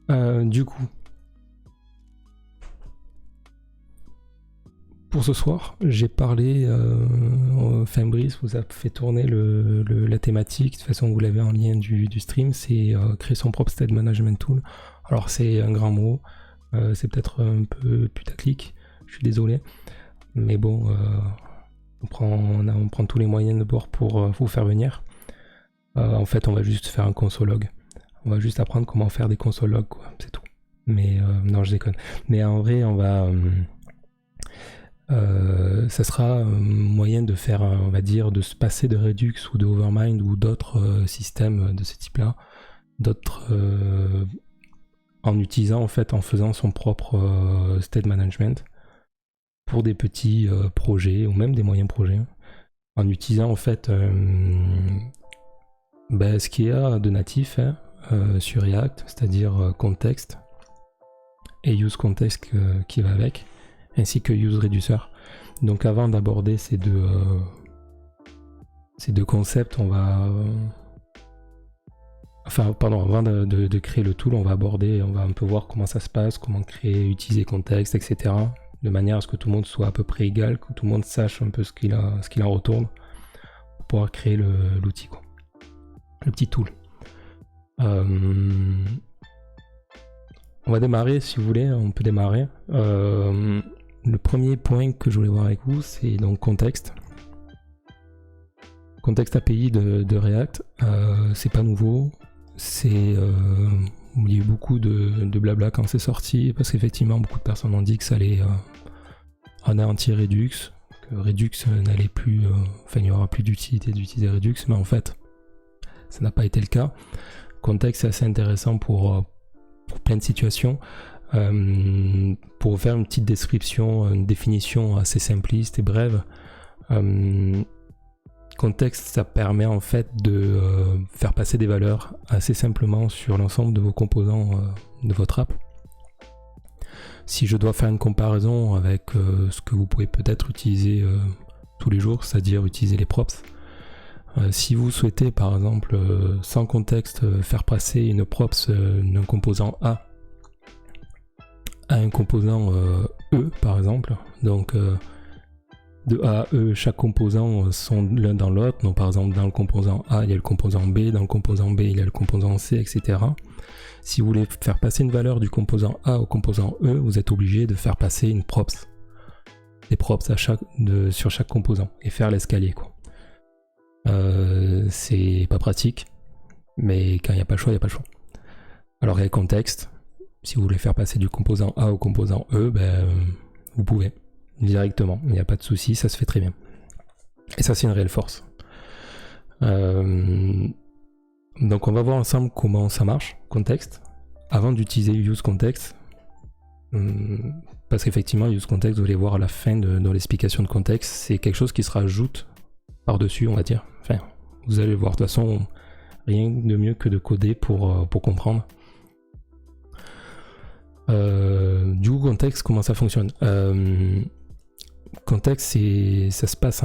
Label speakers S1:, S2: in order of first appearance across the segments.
S1: Du coup, pour ce soir, j'ai parlé, Brice vous a fait tourner la thématique, de toute façon vous l'avez en lien du stream, c'est créer son propre state management tool. Alors c'est un grand mot, c'est peut-être un peu putaclic, je suis désolé, mais bon, on prend tous les moyens de bord pour vous faire venir. En fait, on va juste faire un console-log. On va juste apprendre comment faire des console-logs, quoi, c'est tout. Mais non, je déconne. Mais en vrai, on va... ça sera moyen de faire, on va dire, de se passer de Redux ou de Overmind ou d'autres systèmes de ce type-là, d'autres en utilisant, en fait, en faisant son propre state management pour des petits projets ou même des moyens projets, en utilisant en fait ce qu'il y a de natif sur React, c'est-à-dire context et use context qui va avec, ainsi que use reducer. Donc avant d'aborder ces deux concepts, on va avant de créer le tool, on va un peu voir comment ça se passe, comment créer, utiliser contexte, etc. De manière à ce que tout le monde soit à peu près égal, que tout le monde sache un peu ce qu'il en retourne pour pouvoir créer l'outil, quoi. Le petit tool. On va démarrer, si vous voulez, on peut démarrer. Le premier point que je voulais voir avec vous, c'est donc contexte. Contexte API de React, c'est pas nouveau. Il y a eu beaucoup de blabla quand c'est sorti, parce qu'effectivement, beaucoup de personnes ont dit que ça allait anéantir Redux, que Redux n'allait plus, il n'y aura plus d'utilité d'utiliser Redux, mais en fait, ça n'a pas été le cas. Contexte, c'est assez intéressant pour plein de situations. Pour faire une petite description, une définition assez simpliste et brève, contexte, ça permet en fait de faire passer des valeurs assez simplement sur l'ensemble de vos composants de votre app. Si je dois faire une comparaison avec ce que vous pouvez peut-être utiliser tous les jours, c'est-à-dire utiliser les props, si vous souhaitez par exemple sans contexte faire passer une props d'un composant A à un composant E par exemple, donc de A à E, chaque composant sont l'un dans l'autre, donc par exemple dans le composant A il y a le composant B, dans le composant B il y a le composant C, etc. Si vous voulez faire passer une valeur du composant A au composant E, vous êtes obligé de faire passer une props, des props sur chaque composant et faire l'escalier, quoi. C'est pas pratique, mais quand il n'y a pas le choix, il n'y a pas le choix. Alors avec contexte, si vous voulez faire passer du composant A au composant E, vous pouvez directement, il n'y a pas de souci, ça se fait très bien. Et ça, c'est une réelle force. Donc on va voir ensemble comment ça marche, contexte, avant d'utiliser use context, parce qu'effectivement use context, vous allez voir à la fin dans l'explication de contexte, c'est quelque chose qui se rajoute par-dessus, on va dire. Enfin, vous allez voir, de toute façon, rien de mieux que de coder pour comprendre. Du coup, contexte, comment ça fonctionne? Contexte, ça se passe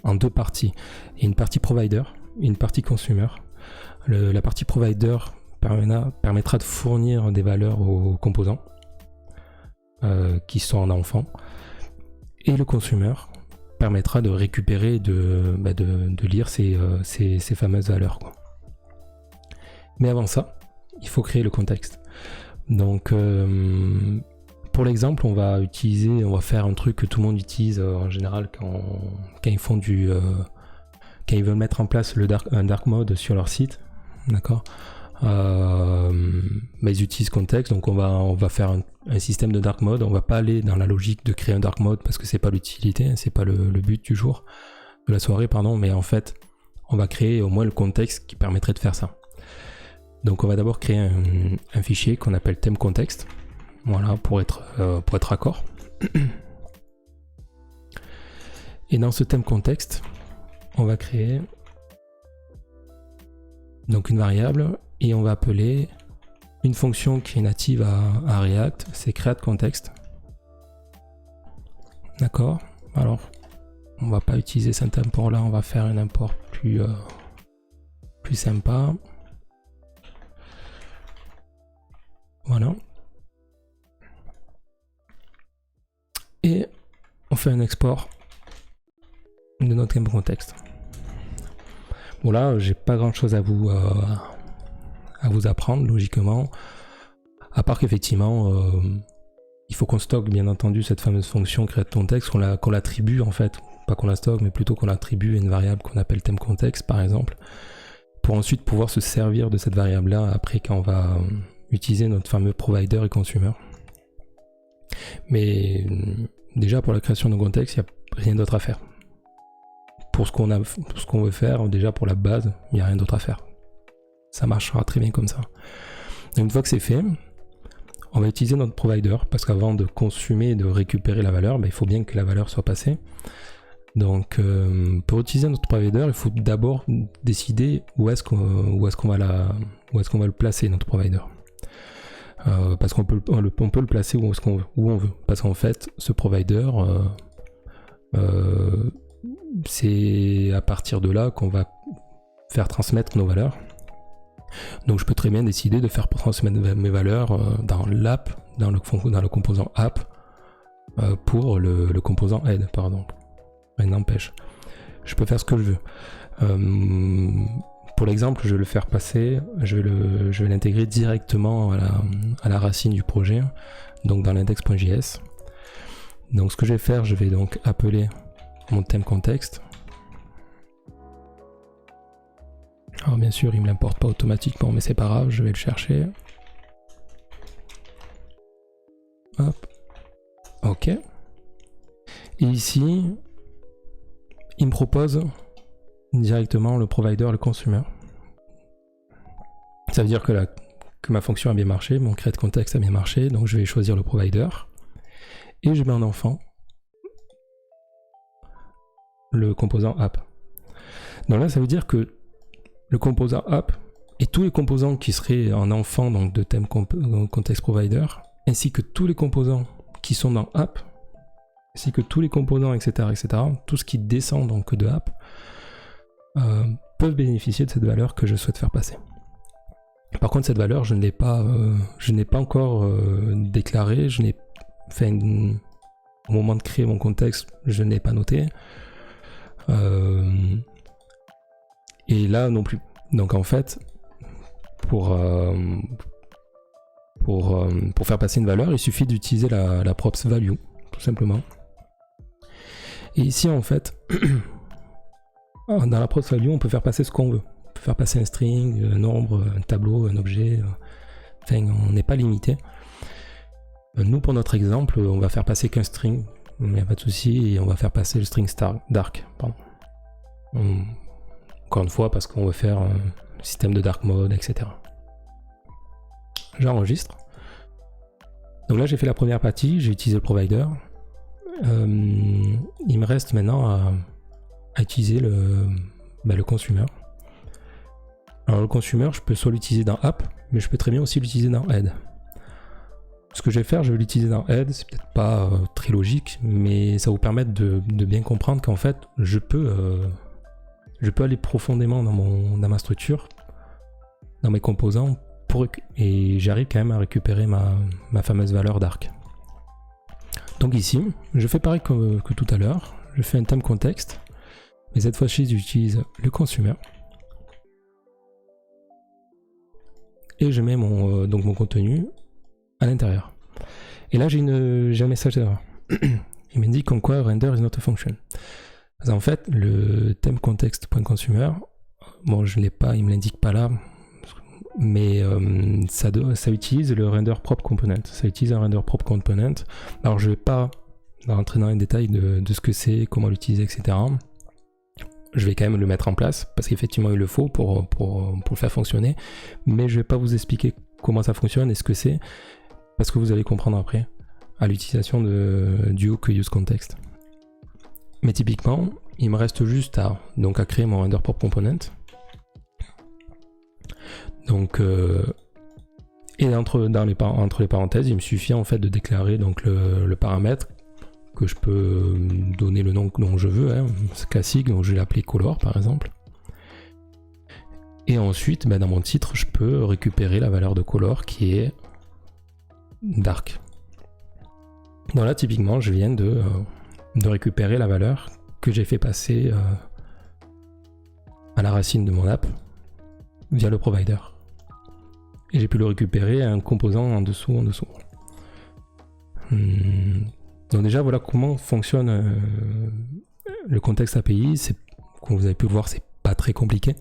S1: en deux parties. Il y a une partie provider et une partie consumer. La partie provider permettra de fournir des valeurs aux composants qui sont en enfant, et le consumer permettra de récupérer, de lire ces fameuses valeurs, quoi. Mais avant ça, il faut créer le contexte. Donc pour l'exemple, on va faire un truc que tout le monde utilise en général quand ils font quand ils veulent mettre en place un dark mode sur leur site, d'accord. Ils utilisent contexte, donc on va faire un système de dark mode. On va pas aller dans la logique de créer un dark mode parce que c'est pas l'utilité, c'est pas le but du jour, de la soirée, pardon, mais en fait on va créer au moins le contexte qui permettrait de faire ça. Donc on va d'abord créer un fichier qu'on appelle theme context, voilà, pour être raccord. Et dans ce theme context, on va créer donc une variable et on va appeler une fonction qui est native à React, c'est createContext. D'accord. Alors, on va pas utiliser cet import là, on va faire un import plus sympa. Voilà. Et on fait un export de notre thème contexte. Bon là, j'ai pas grand chose à vous apprendre logiquement, à part qu'effectivement, il faut qu'on stocke bien entendu cette fameuse fonction create context, qu'on l'attribue en fait, pas qu'on la stocke, mais plutôt qu'on l'attribue à une variable qu'on appelle thème contexte par exemple, pour ensuite pouvoir se servir de cette variable là après quand on va utiliser notre fameux provider et consumer. Mais déjà pour la création de contexte, il n'y a rien d'autre à faire. Pour ce qu'on veut faire, déjà pour la base, il n'y a rien d'autre à faire. Ça marchera très bien comme ça. Et une fois que c'est fait, on va utiliser notre provider, parce qu'avant de consommer et de récupérer la valeur, il faut bien que la valeur soit passée. Donc pour utiliser notre provider, il faut d'abord décider où est-ce qu'on va le placer, notre provider. Parce qu'on peut le placer où on veut. Parce qu'en fait, ce provider, c'est à partir de là qu'on va faire transmettre nos valeurs. Donc je peux très bien décider de faire transmettre mes valeurs dans l'app, dans le composant app, pour le composant head, pardon. Mais n'empêche, je peux faire ce que je veux. Pour l'exemple, je vais le faire passer, je vais l'intégrer directement à la racine du projet, donc dans l'index.js. Donc ce que je vais faire, je vais donc appeler mon thème contexte. Alors bien sûr, il ne me l'importe pas automatiquement, mais c'est pas grave, je vais le chercher. Hop. Ok. Et ici, il me propose directement le provider, le consumer. Ça veut dire que ma fonction a bien marché, mon create context a bien marché, donc je vais choisir le provider. Et je mets en enfant le composant app. Donc là, ça veut dire que le composant app et tous les composants qui seraient en enfant donc de thème context provider, ainsi que tous les composants qui sont dans app, ainsi que tous les composants, etc., tout ce qui descend donc de app, peuvent bénéficier de cette valeur que je souhaite faire passer. Par contre, cette valeur, je ne l'ai pas encore déclarée, au moment de créer mon contexte, je ne l'ai pas noté. Et là non plus. Donc en fait, pour faire passer une valeur, il suffit d'utiliser la props value, tout simplement. Et ici en fait, dans la props value, on peut faire passer ce qu'on veut. On peut faire passer un string, un nombre, un tableau, un objet. Enfin, on n'est pas limité. Nous, pour notre exemple, on va faire passer qu'un string. Il n'y a pas de souci, et on va faire passer le string dark. Pardon. Encore une fois, parce qu'on veut faire un système de dark mode, etc. J'enregistre. Donc là, j'ai fait la première partie, j'ai utilisé le provider. Il me reste maintenant à utiliser le consumer. Alors le consumer, je peux soit l'utiliser dans app, mais je peux très bien aussi l'utiliser dans head. Ce que je vais faire, je vais l'utiliser dans head, c'est peut-être pas très logique, mais ça va vous permettre de bien comprendre qu'en fait, je peux aller profondément dans ma structure, dans mes composants, et j'arrive quand même à récupérer ma fameuse valeur d'arc. Donc ici, je fais pareil que tout à l'heure, je fais un thème contexte, mais cette fois-ci, j'utilise le consumer. Et je mets mon contenu à l'intérieur. Et là, j'ai un message d'erreur. Il m'indique comme quoi render is not a function. En fait, le thème context.consumer, bon, je ne l'ai pas, il me l'indique pas là, mais ça utilise le render prop component. Ça utilise un render prop component. Alors, je ne vais pas rentrer dans les détails de ce que c'est, comment l'utiliser, etc. Je vais quand même le mettre en place, parce qu'effectivement, il le faut pour le faire fonctionner, mais je ne vais pas vous expliquer comment ça fonctionne et ce que c'est, parce que vous allez comprendre après, à l'utilisation du hook useContext. Mais typiquement, il me reste juste à créer mon render prop component. Donc, et entre les parenthèses, il me suffit en fait de déclarer donc le paramètre que je peux donner le nom dont je veux, hein, c'est classique, donc je vais l'appeler color par exemple. Et ensuite, dans mon titre, je peux récupérer la valeur de color qui est dark. Donc là, typiquement, je viens de récupérer la valeur que j'ai fait passer à la racine de mon app via le provider. Et j'ai pu le récupérer à un composant en dessous. Donc déjà, voilà comment fonctionne le contexte API. Comme vous avez pu le voir, c'est pas très compliqué.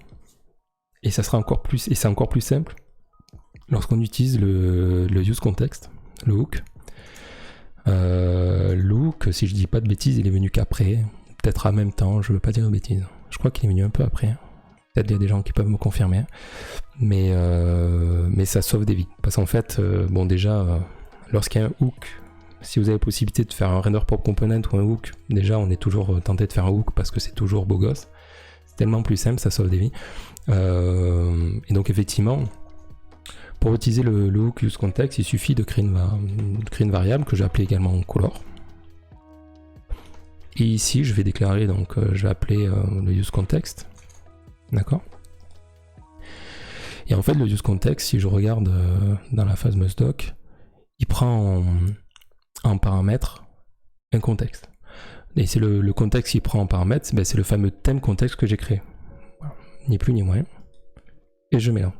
S1: Et ça sera encore plus, et c'est encore plus simple lorsqu'on utilise le use context, le hook. Le hook, si je dis pas de bêtises, il est venu qu'après, peut-être en même temps, je veux pas dire de bêtises. Je crois qu'il est venu un peu après. Peut-être il y a des gens qui peuvent me confirmer. Mais ça sauve des vies. Parce qu'en fait, bon déjà, lorsqu'il y a un hook, si vous avez la possibilité de faire un render prop component ou un hook, déjà on est toujours tenté de faire un hook parce que c'est toujours beau gosse. C'est tellement plus simple, ça sauve des vies. Et donc effectivement, pour utiliser le hook use context, il suffit de créer une variable que j'ai appelée également color. Et ici, je vais déclarer, donc je vais appeler le use context. D'accord. Et en fait, le use context, si je regarde dans la phase mustDoc, il prend en paramètre un contexte. Et c'est le contexte qu'il prend en paramètre, c'est le fameux thème contexte que j'ai créé. Voilà. Ni plus ni moins. Et je mets là.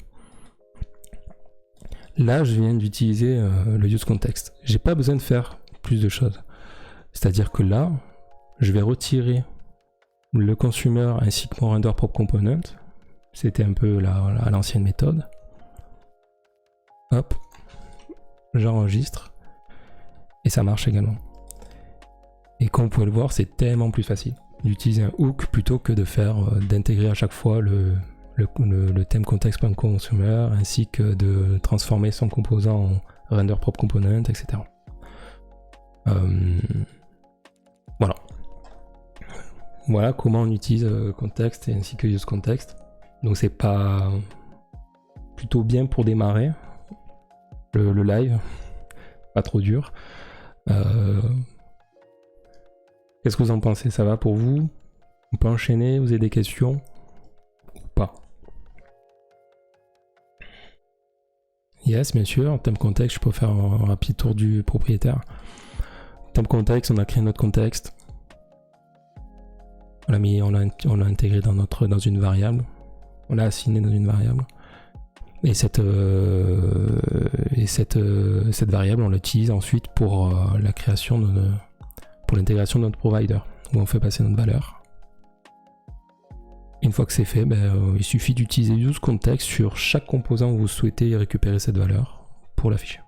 S1: Là, je viens d'utiliser le use context. J'ai pas besoin de faire plus de choses. C'est-à-dire que là, je vais retirer le consumer ainsi que mon render prop component. C'était un peu à l'ancienne méthode. Hop, j'enregistre et ça marche également. Et comme vous pouvez le voir, c'est tellement plus facile d'utiliser un hook plutôt que d'intégrer à chaque fois le thème context.consumer ainsi que de transformer son composant en render prop component, etc. Voilà. Voilà comment on utilise context et ainsi que use context. Donc c'est pas plutôt bien pour démarrer le live, pas trop dur. Qu'est-ce que vous en pensez? Ça va pour vous? On peut enchaîner? Vous avez des questions ou pas? Yes, bien sûr. Thème contexte, je peux faire un rapide tour du propriétaire. Thème contexte, on a créé notre contexte. On l'a intégré dans une variable. On l'a assigné dans une variable. Et cette variable, on l'utilise ensuite pour la création pour l'intégration de notre provider, où on fait passer notre valeur. Une fois que c'est fait, il suffit d'utiliser use context sur chaque composant où vous souhaitez récupérer cette valeur pour l'afficher.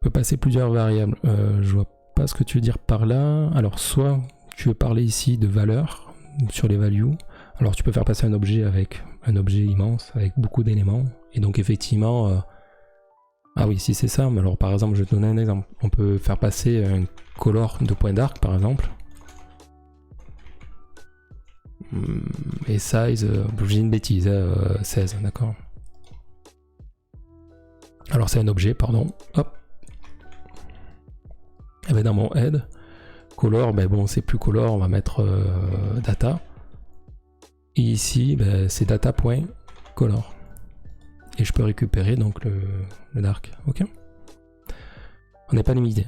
S1: On peut passer plusieurs variables. Je vois pas ce que tu veux dire par là. Alors soit tu veux parler ici de valeur sur les values. Alors tu peux faire passer un objet avec un objet immense avec beaucoup d'éléments. Et donc effectivement, ah oui, si c'est ça. Mais alors par exemple, je vais te donner un exemple. On peut faire passer un color de point d'arc par exemple. Et size, j'ai une bêtise, 16, d'accord. Alors c'est un objet, pardon. Hop. Et bien dans mon head, color, bon c'est plus color, on va mettre data. Et ici, c'est data.color. Et je peux récupérer donc le dark, ok. On n'est pas limité.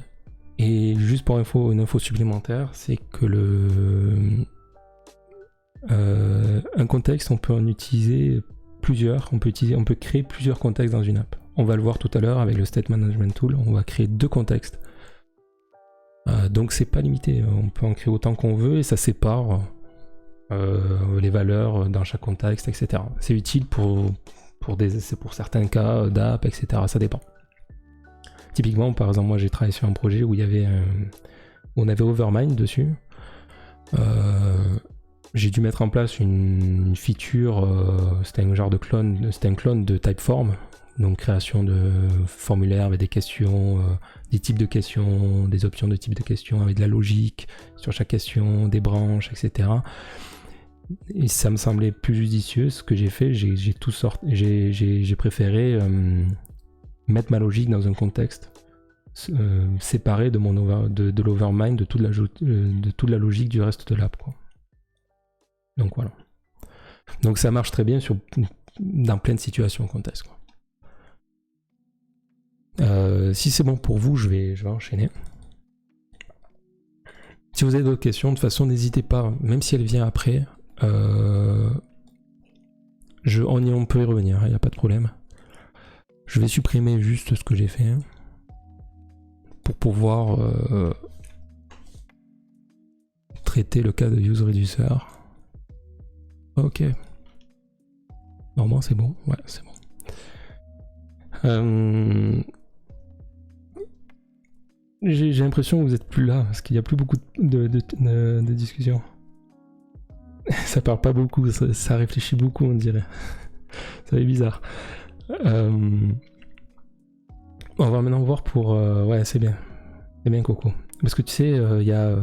S1: Et juste pour une info supplémentaire, c'est que un contexte, on peut en utiliser plusieurs. On peut créer plusieurs contextes dans une app. On va le voir tout à l'heure avec le State Management Tool. On va créer 2 contextes. Donc c'est pas limité. On peut en créer autant qu'on veut et ça sépare les valeurs dans chaque contexte, etc. C'est utile pour certains cas d'app, etc. Ça dépend. Typiquement, par exemple, moi j'ai travaillé sur un projet où on avait Overmind dessus. J'ai dû mettre en place une feature, c'était un genre de clone, c'était un clone de Typeform, donc création de formulaires avec des questions, des types de questions, des options de type de questions avec de la logique sur chaque question, des branches, etc. Et ça me semblait plus judicieux. Ce que j'ai fait, j'ai préféré mettre ma logique dans un contexte séparé de l'overmind, de toute la logique du reste de l'app, quoi. Donc voilà. Donc ça marche très bien sur dans plein de situations contexte, quoi. Si c'est bon pour vous, je vais enchaîner. Si vous avez d'autres questions, de toute façon, n'hésitez pas, même si elle vient après, on peut y revenir, il n'y a pas de problème. Je vais supprimer juste ce que j'ai fait pour pouvoir traiter le cas de useReducer. Ok. Normalement, c'est bon. Ouais, c'est bon. J'ai l'impression que vous êtes plus là, parce qu'il n'y a plus beaucoup de discussions. Ça parle pas beaucoup, ça réfléchit beaucoup, on dirait. Ça fait bizarre. On va maintenant voir pour... ouais, c'est bien. C'est bien, Coco. Parce que tu sais, il y a...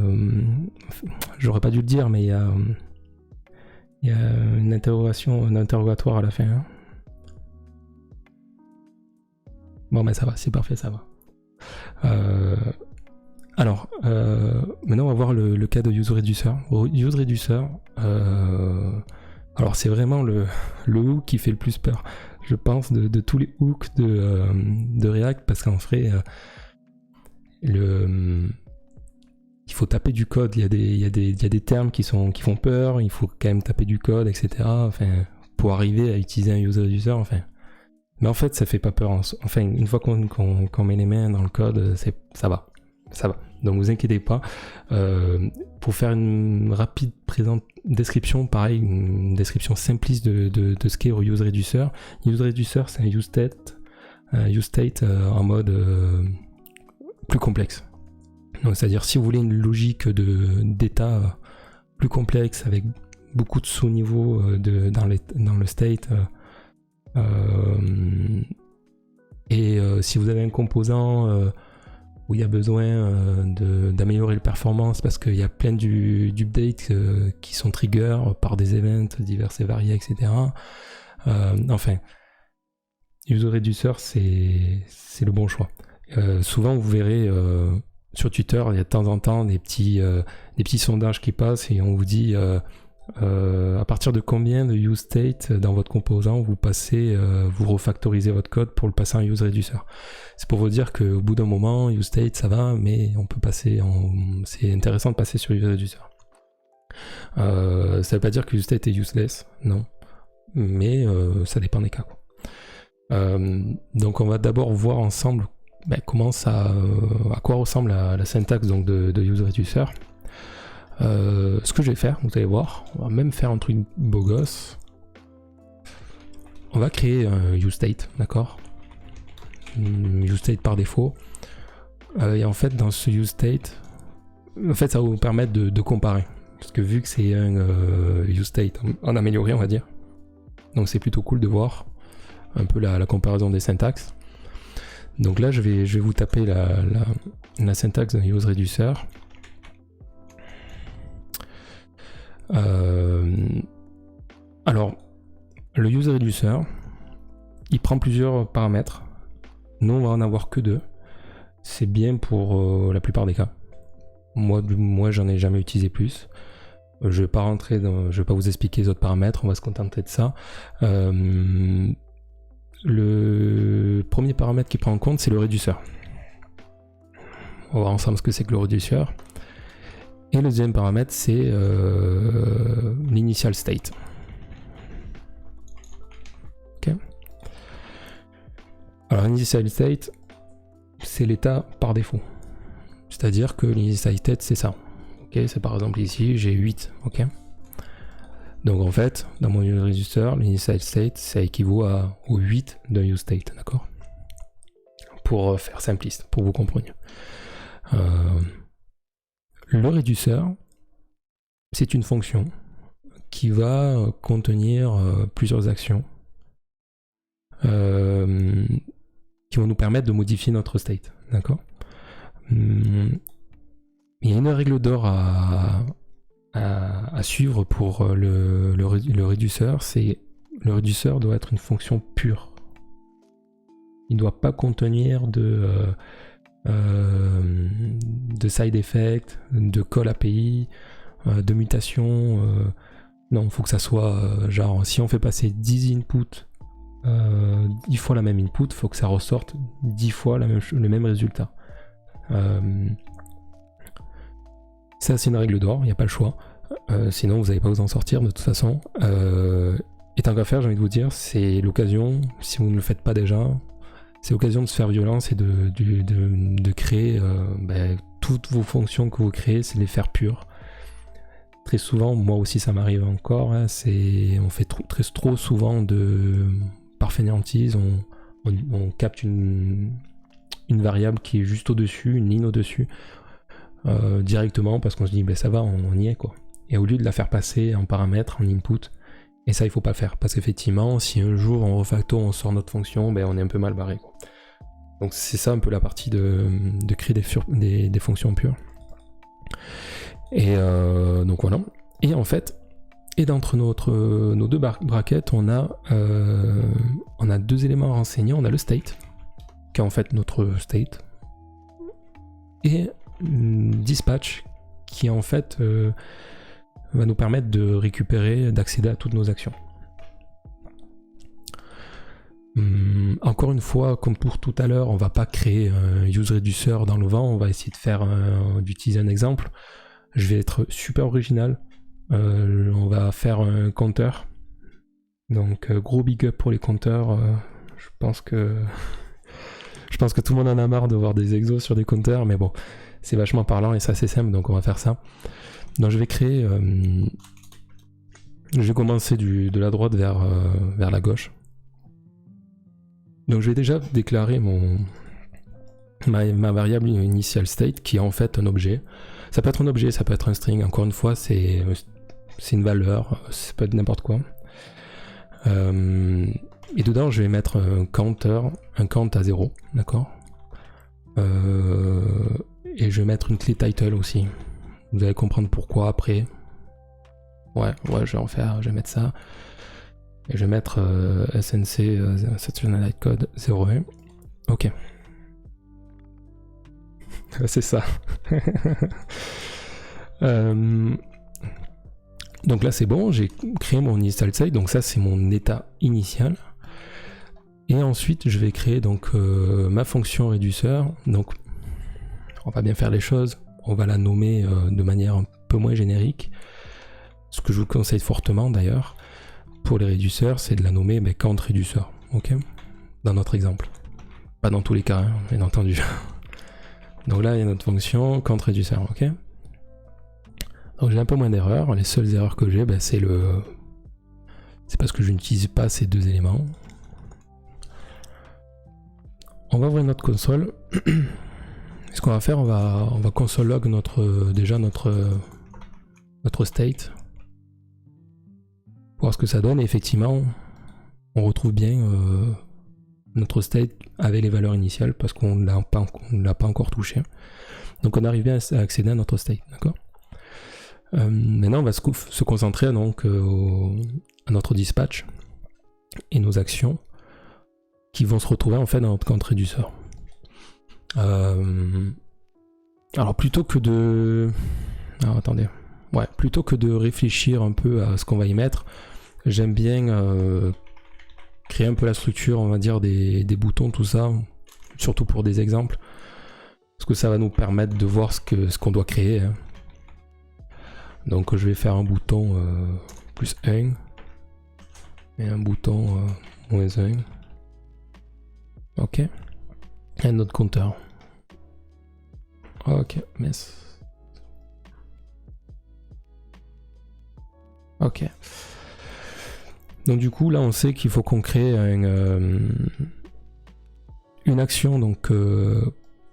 S1: j'aurais pas dû le dire, mais il y a une interrogation, un interrogatoire à la fin. Hein. Bon, mais ça va, c'est parfait, ça va. Alors, maintenant on va voir le cas de useReducer. useReducer, alors c'est vraiment le hook qui fait le plus peur, je pense, de tous les hooks de React, parce qu'en vrai, il faut taper du code, il y a des termes qui font peur, il faut quand même taper du code, etc. Enfin, pour arriver à utiliser un useReducer, enfin. Mais en fait, ça fait pas peur. Enfin, une fois qu'on met les mains dans le code, ça va. Donc vous inquiétez pas. Pour faire une rapide description, pareil, une description simpliste de ce qu'est useReducer. useReducer, c'est un use state en mode plus complexe. Donc c'est-à-dire si vous voulez une logique d'état plus complexe avec beaucoup de sous-niveaux dans le state. Si vous avez un composant où il y a besoin d'améliorer les performances parce qu'il y a plein d'updates qui sont trigger par des events divers et variés, etc. Enfin, useReducer, c'est le bon choix. Souvent, vous verrez sur Twitter, il y a de temps en temps des petits sondages qui passent et on vous dit à partir de combien de use state dans votre composant vous refactorisez votre code pour le passer en useReducer. C'est pour vous dire qu'au bout d'un moment, use state ça va, mais on peut passer c'est intéressant de passer sur useReducer. Ça veut pas dire que use state est useless, non, mais ça dépend des cas, quoi. Donc on va d'abord voir ensemble à quoi ressemble la syntaxe donc de useReducer. Ce que je vais faire, vous allez voir, on va même faire un truc beau gosse. On va créer un useState, d'accord? useState par défaut. Et en fait, dans ce useState, ça va vous permettre de comparer. Parce que vu que c'est un useState en amélioré, on va dire, donc c'est plutôt cool de voir un peu la comparaison des syntaxes. Donc là, je vais vous taper la syntaxe d'un useReducer. Alors, le useReducer, il prend plusieurs paramètres. Nous, on va en avoir que 2. C'est bien pour la plupart des cas. Moi, j'en ai jamais utilisé plus. Je vais pas vous expliquer les autres paramètres. On va se contenter de ça. Le premier paramètre qui prend en compte, c'est le reducer. On va voir ensemble ce que c'est que le reducer. Et le deuxième paramètre, c'est l'initial state. Ok. Alors, l'initial state, c'est l'état par défaut. C'est-à-dire que l'initial state, c'est ça. Ok, c'est par exemple ici, j'ai 8. Ok. Donc en fait, dans mon useReducer, l'initial state, ça équivaut au 8 d'un useState, d'accord? Pour faire simpliste, pour vous compreniez. Le reducer, c'est une fonction qui va contenir plusieurs actions qui vont nous permettre de modifier notre state, d'accord? Il y a une règle d'or à suivre pour le reducer, c'est le reducer doit être une fonction pure. Il ne doit pas contenir de side effect, de call API, de mutation. Non, il faut que ça soit genre si on fait passer 10 inputs 10 fois la même input, il faut que ça ressorte 10 fois le même résultat. Ça, c'est une règle d'or, il n'y a pas le choix. Sinon, vous n'allez pas vous en sortir de toute façon. Et tant qu'à faire, j'ai envie de vous dire, c'est l'occasion, si vous ne le faites pas déjà, c'est l'occasion de se faire violence et de créer toutes vos fonctions que vous créez, c'est les faire pures. Très souvent, moi aussi ça m'arrive encore, hein, on fait trop souvent par fainéantise, on capte une variable qui est juste au-dessus, une ligne au-dessus, directement parce qu'on se dit ça va, on y est quoi. Et au lieu de la faire passer en paramètre, en input, et ça il faut pas le faire, parce qu'effectivement si un jour en refacto on sort notre fonction, on est un peu mal barré quoi. Donc c'est ça un peu la partie de créer des fonctions pures. Et donc voilà. Et en fait, d'entre nos deux brackets, on a 2 éléments à renseigner. On a le state, qui est en fait notre state, et dispatch, qui en fait va nous permettre de récupérer, d'accéder à toutes nos actions. Encore une fois, comme pour tout à l'heure, on va pas créer un use reducer dans le vent, on va essayer d'utiliser un exemple. Je vais être super original, on va faire un counter. Donc gros big up pour les counters, je pense que tout le monde en a marre de voir des exos sur des counters, mais bon, c'est vachement parlant et c'est assez simple, donc on va faire ça. Donc je vais créer, je vais commencer de la droite vers la gauche. Donc je vais déjà déclarer ma variable initial state qui est en fait un objet. Ça peut être un objet, ça peut être un string. Encore une fois, c'est une valeur, ça peut être n'importe quoi. Et dedans, je vais mettre un counter, un count à 0, d'accord. Et je vais mettre une clé title aussi. Vous allez comprendre pourquoi après. Ouais, je vais mettre ça. Et je vais mettre SNC Saturday Night Code 01. Ok. C'est ça. Donc là c'est bon, j'ai créé mon initial state, donc ça c'est mon état initial. Et ensuite je vais créer donc ma fonction réduceur. Donc on va bien faire les choses, on va la nommer de manière un peu moins générique. Ce que je vous conseille fortement d'ailleurs pour les réduceurs, c'est de la nommer count réduceur, ok, dans notre exemple. Pas dans tous les cas, hein, bien entendu. Donc là il y a notre fonction count réduceur, ok. Donc j'ai un peu moins d'erreurs. Les seules erreurs que j'ai, c'est parce que je n'utilise pas ces 2 éléments. On va ouvrir notre console. Ce qu'on va faire, on va console log notre state. Voir ce que ça donne. Et effectivement, on retrouve bien notre state avec les valeurs initiales parce qu'on ne l'a pas encore touché. Donc on arrive bien à accéder à notre state, d'accord. Maintenant on va se concentrer donc à notre dispatch et nos actions qui vont se retrouver en fait dans notre count réduceur. Alors plutôt que de réfléchir un peu à ce qu'on va y mettre, j'aime bien créer un peu la structure, on va dire des boutons, tout ça, surtout pour des exemples, parce que ça va nous permettre de voir ce qu'on doit créer, hein. Donc je vais faire un bouton plus 1 et un bouton moins 1. Ok. Et un autre compteur. Ok, miss. Ok. Donc du coup là on sait qu'il faut qu'on crée une action donc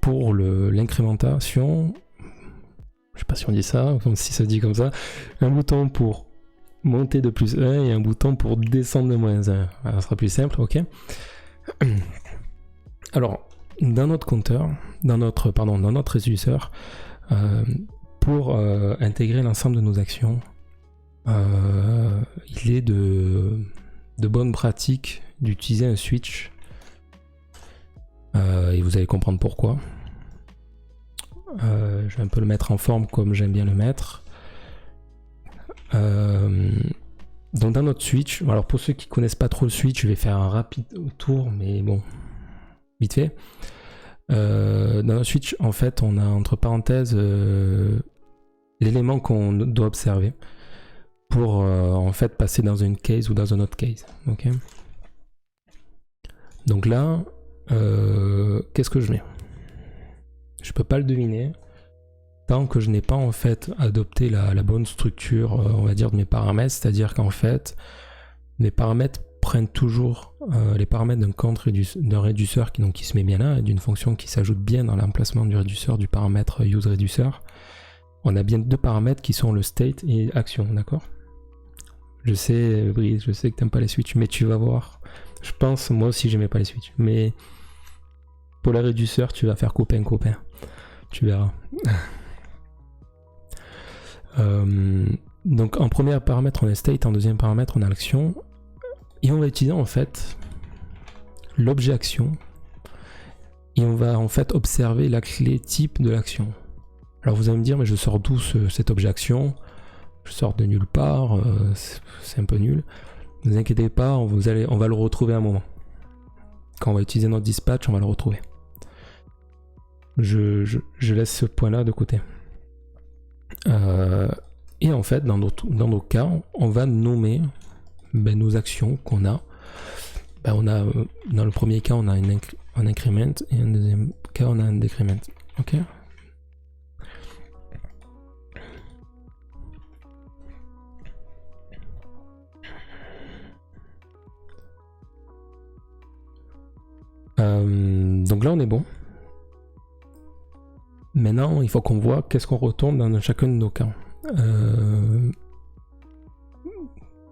S1: pour l'incrémentation. Je sais pas si on dit ça, comme si ça dit comme ça. Un bouton pour monter de plus 1 et un bouton pour descendre de moins 1. Ça sera plus simple, ok. Alors, dans notre compteur, dans notre réduceur, pour intégrer l'ensemble de nos actions, il est de bonne pratique d'utiliser un switch. Et vous allez comprendre pourquoi. Je vais un peu le mettre en forme comme j'aime bien le mettre. Donc Donc dans notre switch, alors pour ceux qui connaissent pas trop le switch, je vais faire un rapide tour, mais bon, vite fait. Dans notre switch, en fait, on a entre parenthèses l'élément qu'on doit observer pour en fait passer dans une case ou dans un autre case. Ok. Donc là, qu'est-ce que je mets? Je peux pas le deviner tant que je n'ai pas en fait adopté la bonne structure, on va dire, de mes paramètres, c'est-à-dire qu'en fait, mes paramètres prennent toujours les paramètres d'un réducteur qui se met bien là, et d'une fonction qui s'ajoute bien dans l'emplacement du réducteur du paramètre useReducer. On a bien deux paramètres qui sont le state et action, d'accord? Je sais, Brice, je sais que t'aimes pas les switches, mais tu vas voir. Je pense, moi aussi j'aimais pas les switches, mais pour les réducteurs, tu vas faire copain-copain. Tu verras. Donc en premier paramètre on a state, en deuxième paramètre on a l'action, et on va utiliser en fait l'objet action, et on va en fait observer la clé type de l'action. Alors vous allez me dire, mais je sors d'où cet objet action? Je sors de nulle part, c'est un peu nul. Ne vous inquiétez pas, on va le retrouver à un moment. Quand on va utiliser notre dispatch, on va le retrouver. Je laisse ce point-là de côté. Et en fait, dans nos cas, on va nommer nos actions qu'on a. Dans le premier cas, on a un increment, et dans le deuxième cas, on a un decrement. Ok. Donc là, on est bon. Maintenant, il faut qu'on voit qu'est-ce qu'on retourne dans chacun de nos cas.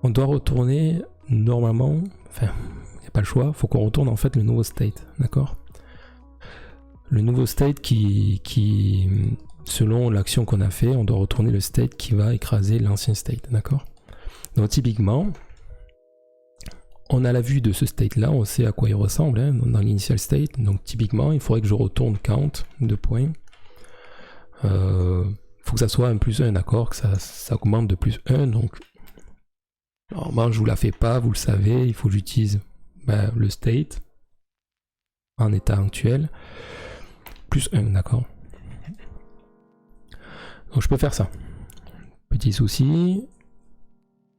S1: On doit retourner normalement, enfin, il n'y a pas le choix, il faut qu'on retourne en fait le nouveau state, d'accord? Le nouveau state qui, selon l'action qu'on a fait, on doit retourner le state qui va écraser l'ancien state, d'accord? Donc typiquement, on a la vue de ce state là, on sait à quoi il ressemble hein, dans l'initial state, donc typiquement, il faudrait que je retourne count, 2 points. Faut que ça soit un plus 1, d'accord, que ça augmente de plus 1, donc normalement je vous la fais pas, vous le savez, il faut que j'utilise le state en état actuel, plus 1, d'accord. Donc je peux faire ça. Petit souci,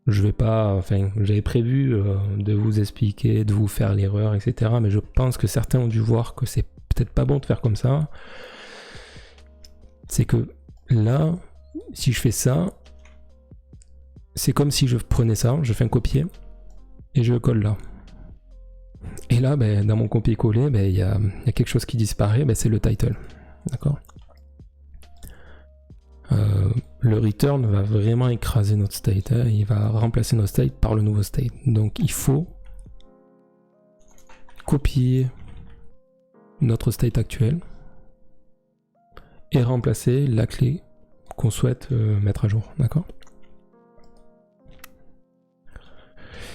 S1: je vais pas, enfin j'avais prévu de vous expliquer, de vous faire l'erreur, etc. Mais je pense que certains ont dû voir que c'est peut-être pas bon de faire comme ça. C'est que là, si je fais ça, c'est comme si je prenais ça, je fais un copier et je le colle là. Et là, dans mon copier-coller, il y a quelque chose qui disparaît, c'est le title. D'accord. Le return va vraiment écraser notre state, hein, il va remplacer notre state par le nouveau state. Donc il faut copier notre state actuel et remplacer la clé qu'on souhaite mettre à jour, d'accord?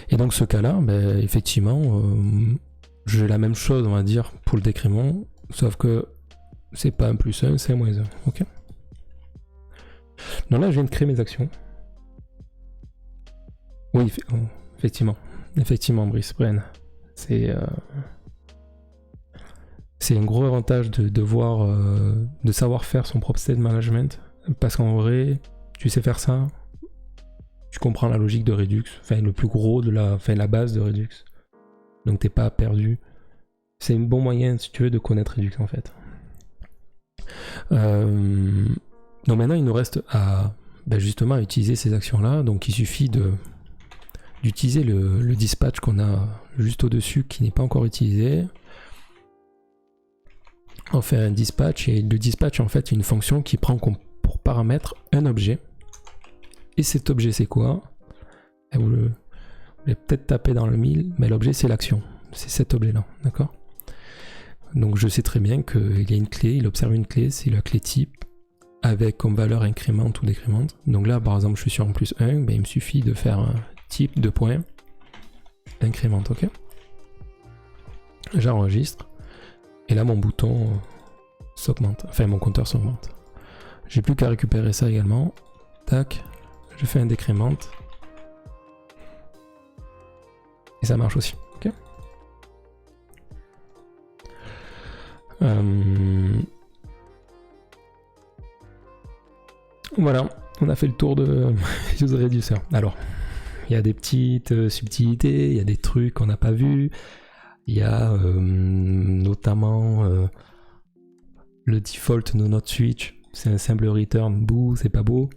S1: Et donc ce cas-là, effectivement, j'ai la même chose, on va dire, pour le décrément, sauf que c'est pas un plus 1, c'est un moins 1, ok? Donc là, je viens de créer mes actions. Oui, effectivement, Brice Bren, c'est un gros avantage de voir, de savoir faire son propre state management, parce qu'en vrai, tu sais faire ça, tu comprends la logique de Redux, enfin le plus gros de la base de Redux, donc t'es pas perdu. C'est un bon moyen, si tu veux, de connaître Redux en fait. Donc maintenant, il nous reste à justement à utiliser ces actions-là. Donc il suffit d'utiliser le dispatch qu'on a juste au-dessus, qui n'est pas encore utilisé. On fait un dispatch, et le dispatch en fait est une fonction qui prend pour paramètre un objet. Et cet objet c'est quoi? Vous l'avez peut-être tapé dans le mille, mais l'objet c'est l'action. C'est cet objet-là, d'accord? Donc je sais très bien qu'il y a une clé, il observe une clé, c'est la clé type, avec comme valeur incrément ou décrément. Donc là par exemple je suis sur un plus 1, il me suffit de faire un type de point incrément, ok? J'enregistre. Et là, mon bouton s'augmente, enfin mon compteur s'augmente. J'ai plus qu'à récupérer ça également. Tac, je fais un décrément. Et ça marche aussi. Ok. Voilà, on a fait le tour de useReducer. Alors, il y a des petites subtilités, il y a des trucs qu'on n'a pas vus. Il y a notamment le default de notre switch, c'est un simple return, bouh, c'est pas beau,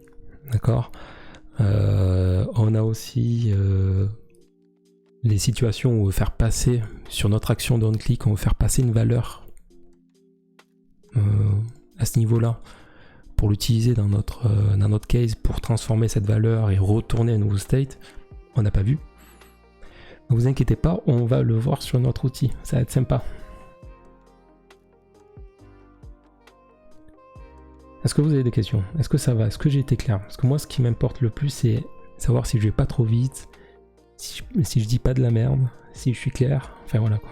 S1: d'accord. On a aussi les situations où on veut faire passer, sur notre action d'on-click, on veut faire passer une valeur à ce niveau-là, pour l'utiliser dans notre case, pour transformer cette valeur et retourner à un nouveau state. On n'a pas vu. Ne vous inquiétez pas, on va le voir sur notre outil, ça va être sympa. Est-ce que vous avez des questions? Est-ce que ça va? Est-ce que j'ai été clair? Parce que moi, ce qui m'importe le plus, c'est savoir si je vais pas trop vite, si je dis pas de la merde, si je suis clair, enfin voilà quoi.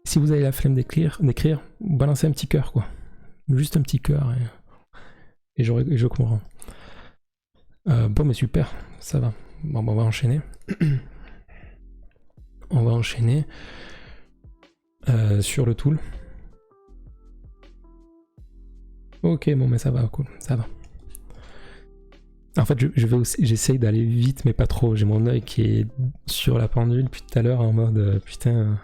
S1: Si vous avez la flemme d'écrire, balancez un petit cœur quoi. Juste un petit cœur et je comprends. Bon mais super, ça va. Bon, on va enchaîner. On va enchaîner sur le tool. Ok, bon, mais ça va, cool, ça va. En fait, j'essaye d'aller vite, mais pas trop. J'ai mon œil qui est sur la pendule depuis tout à l'heure en mode putain,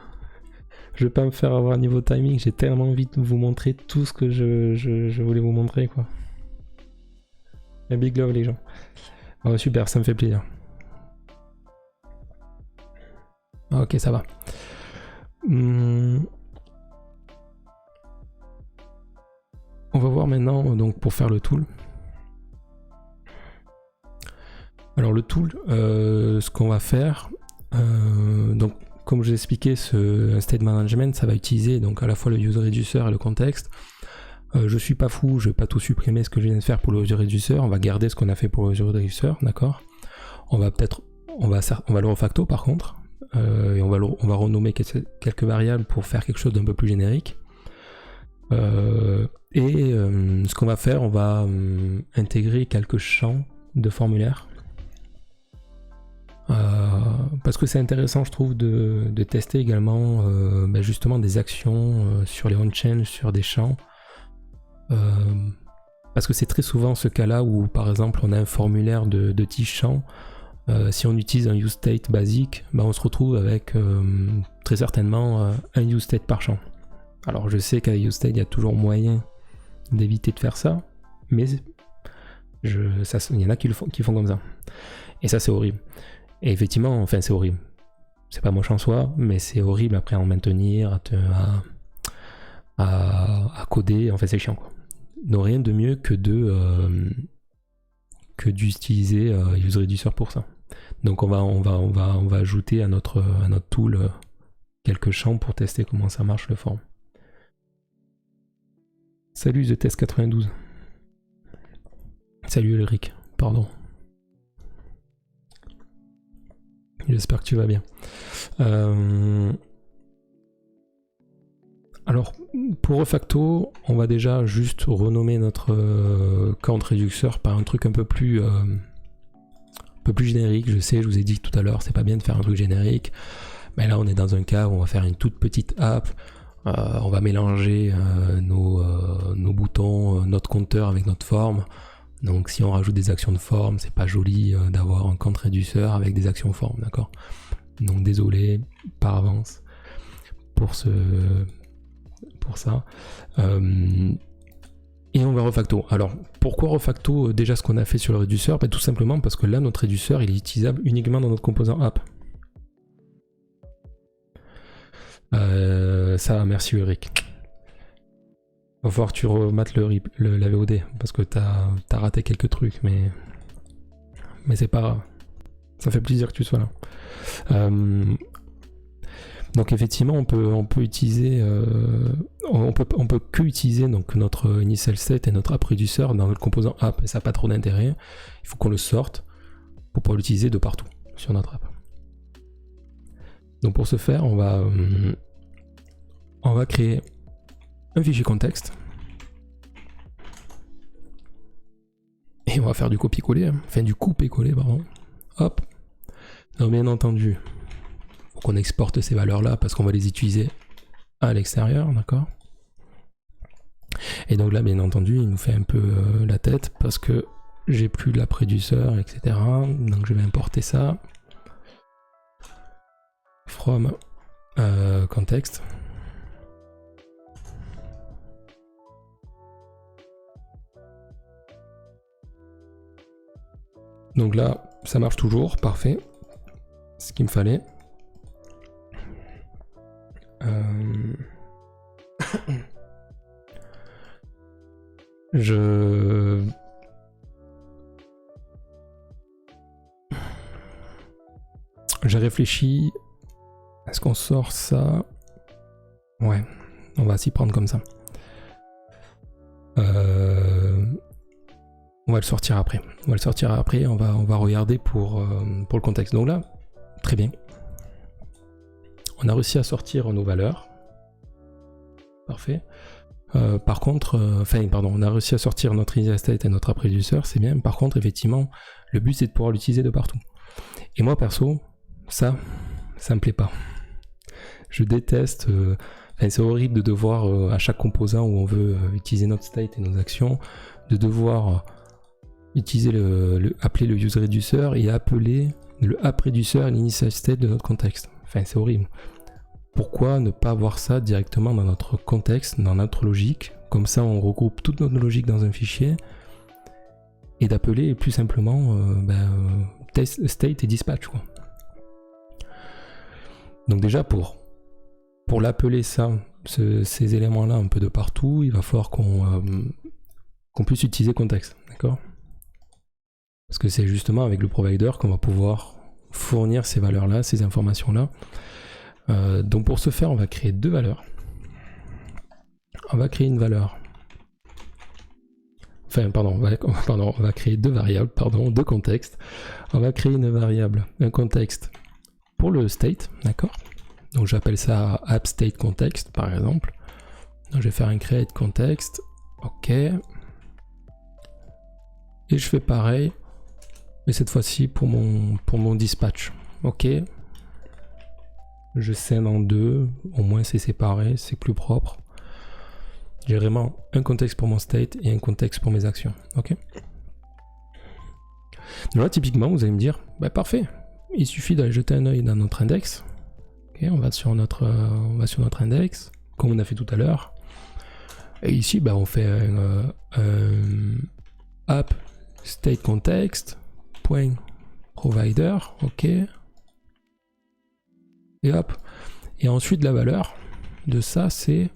S1: je vais pas me faire avoir un niveau timing. J'ai tellement envie de vous montrer tout ce que je voulais vous montrer, quoi. Un big love, les gens. Oh, super, ça me fait plaisir. Ok, ça va. On va voir maintenant donc pour faire le tool. Alors le tool, ce qu'on va faire, donc comme je vous ai expliqué, ce state management, ça va utiliser donc à la fois le useReducer et le contexte. Je suis pas fou, je vais pas tout supprimer ce que je viens de faire pour le useReducer. On va garder ce qu'on a fait pour le useReducer, d'accord. On va le refacto par contre. Et on va renommer quelques variables pour faire quelque chose d'un peu plus générique. Ce qu'on va faire, on va intégrer quelques champs de formulaire. Parce que c'est intéressant, je trouve, de tester également justement des actions sur les on-chain, sur des champs. Parce que c'est très souvent ce cas-là où, par exemple, on a un formulaire de 10 champs. Si on utilise un useState basique, on se retrouve avec très certainement un useState par champ. Alors je sais qu'à useState, il y a toujours moyen d'éviter de faire ça, mais il y en a qui font comme ça. Et ça, c'est horrible. Et effectivement, enfin, c'est horrible. C'est pas moche en soi, mais c'est horrible après à en maintenir, à coder. En fait, c'est chiant, quoi. Donc rien de mieux que d'utiliser useReducer pour ça. Donc on va ajouter à notre tool quelques champs pour tester comment ça marche le form. Salut TheTest92. Salut Eric, pardon. J'espère que tu vas bien. Alors pour refacto, on va déjà juste renommer notre count reducer par un truc un peu plus générique. Je sais, je vous ai dit tout à l'heure, c'est pas bien de faire un truc générique, mais là on est dans un cas où on va faire une toute petite app, on va mélanger nos boutons, notre compteur avec notre forme. Donc si on rajoute des actions de forme, c'est pas joli d'avoir un count reducer avec des actions forme, d'accord? Donc désolé par avance pour ça. Et on va refacto. Alors, pourquoi refacto déjà ce qu'on a fait sur le réduceur? Tout simplement parce que là, notre réduceur, il est utilisable uniquement dans notre composant app. Ça, merci Eric. Va falloir que tu remates la VOD, parce que t'as raté quelques trucs, mais c'est pas grave. Ça fait plaisir que tu sois là. Donc effectivement, on peut utiliser, on peut que utiliser donc notre initial state et notre app reducer dans le composant app, et ça n'a pas trop d'intérêt. Il faut qu'on le sorte pour pouvoir l'utiliser de partout sur notre app. Donc pour ce faire, on va créer un fichier contexte. Et on va faire du copier-coller, enfin du couper-coller, pardon. Hop. Donc bien entendu, il faut qu'on exporte ces valeurs-là parce qu'on va les utiliser à l'extérieur, d'accord? Et donc là, bien entendu, il nous fait un peu la tête parce que j'ai plus l'appréduceur, etc. Donc je vais importer ça. From context. Donc là, ça marche toujours, parfait. Ce qu'il me fallait. J'ai réfléchi. Est-ce qu'on sort ça? Ouais, on va s'y prendre comme ça. On va le sortir après. On va regarder pour le contexte. Donc là, très bien. On a réussi à sortir nos valeurs. Parfait. Par contre, on a réussi à sortir notre EasyState et notre appréduceur, c'est bien. Par contre, effectivement, le but c'est de pouvoir l'utiliser de partout. Et moi, perso, ça me plaît pas. Je déteste. C'est horrible de devoir, à chaque composant où on veut utiliser notre state et nos actions, de devoir utiliser appeler le useReducer et appeler le appréduceur et l'InitialState de notre contexte. Enfin, c'est horrible. Pourquoi ne pas avoir ça directement dans notre contexte, dans notre logique? Comme ça, on regroupe toute notre logique dans un fichier et d'appeler plus simplement state et dispatch, quoi. Donc déjà, pour l'appeler ces éléments-là un peu de partout, il va falloir qu'on puisse utiliser contexte, d'accord? Parce que c'est justement avec le provider qu'on va pouvoir fournir ces valeurs-là, ces informations-là. Donc pour ce faire, on va créer deux valeurs. On va créer une valeur. On va créer deux variables, deux contextes. On va créer une variable, un contexte pour le state, d'accord? Donc j'appelle ça appStateContext par exemple. Donc je vais faire un create context, ok. Et je fais pareil, mais cette fois-ci pour mon dispatch, ok. Je scinde en deux, au moins c'est séparé, c'est plus propre. J'ai vraiment un contexte pour mon state et un contexte pour mes actions, ok. Donc là typiquement vous allez me dire, bah parfait, il suffit d'aller jeter un œil dans notre index. Ok, on va sur notre index, comme on a fait tout à l'heure. Et ici, on fait un app state context point provider, ok. Et hop. Et ensuite la valeur de ça c'est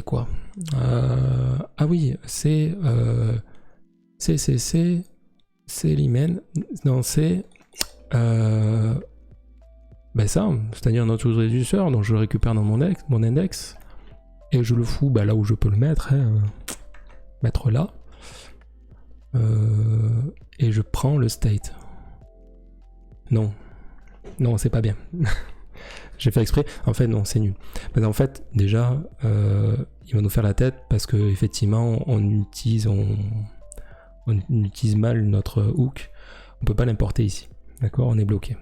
S1: quoi? Ah oui, c'est limen. Non, c'est ça, c'est-à-dire notre useReducer, donc je le récupère dans mon index et je le fous là où je peux le mettre, mettre là, et je prends le state. Non, c'est pas bien. J'ai fait exprès. En fait, non, c'est nul. Parce qu'en fait, déjà, il va nous faire la tête parce que effectivement, on utilise mal notre hook. On peut pas l'importer ici. D'accord? On est bloqué.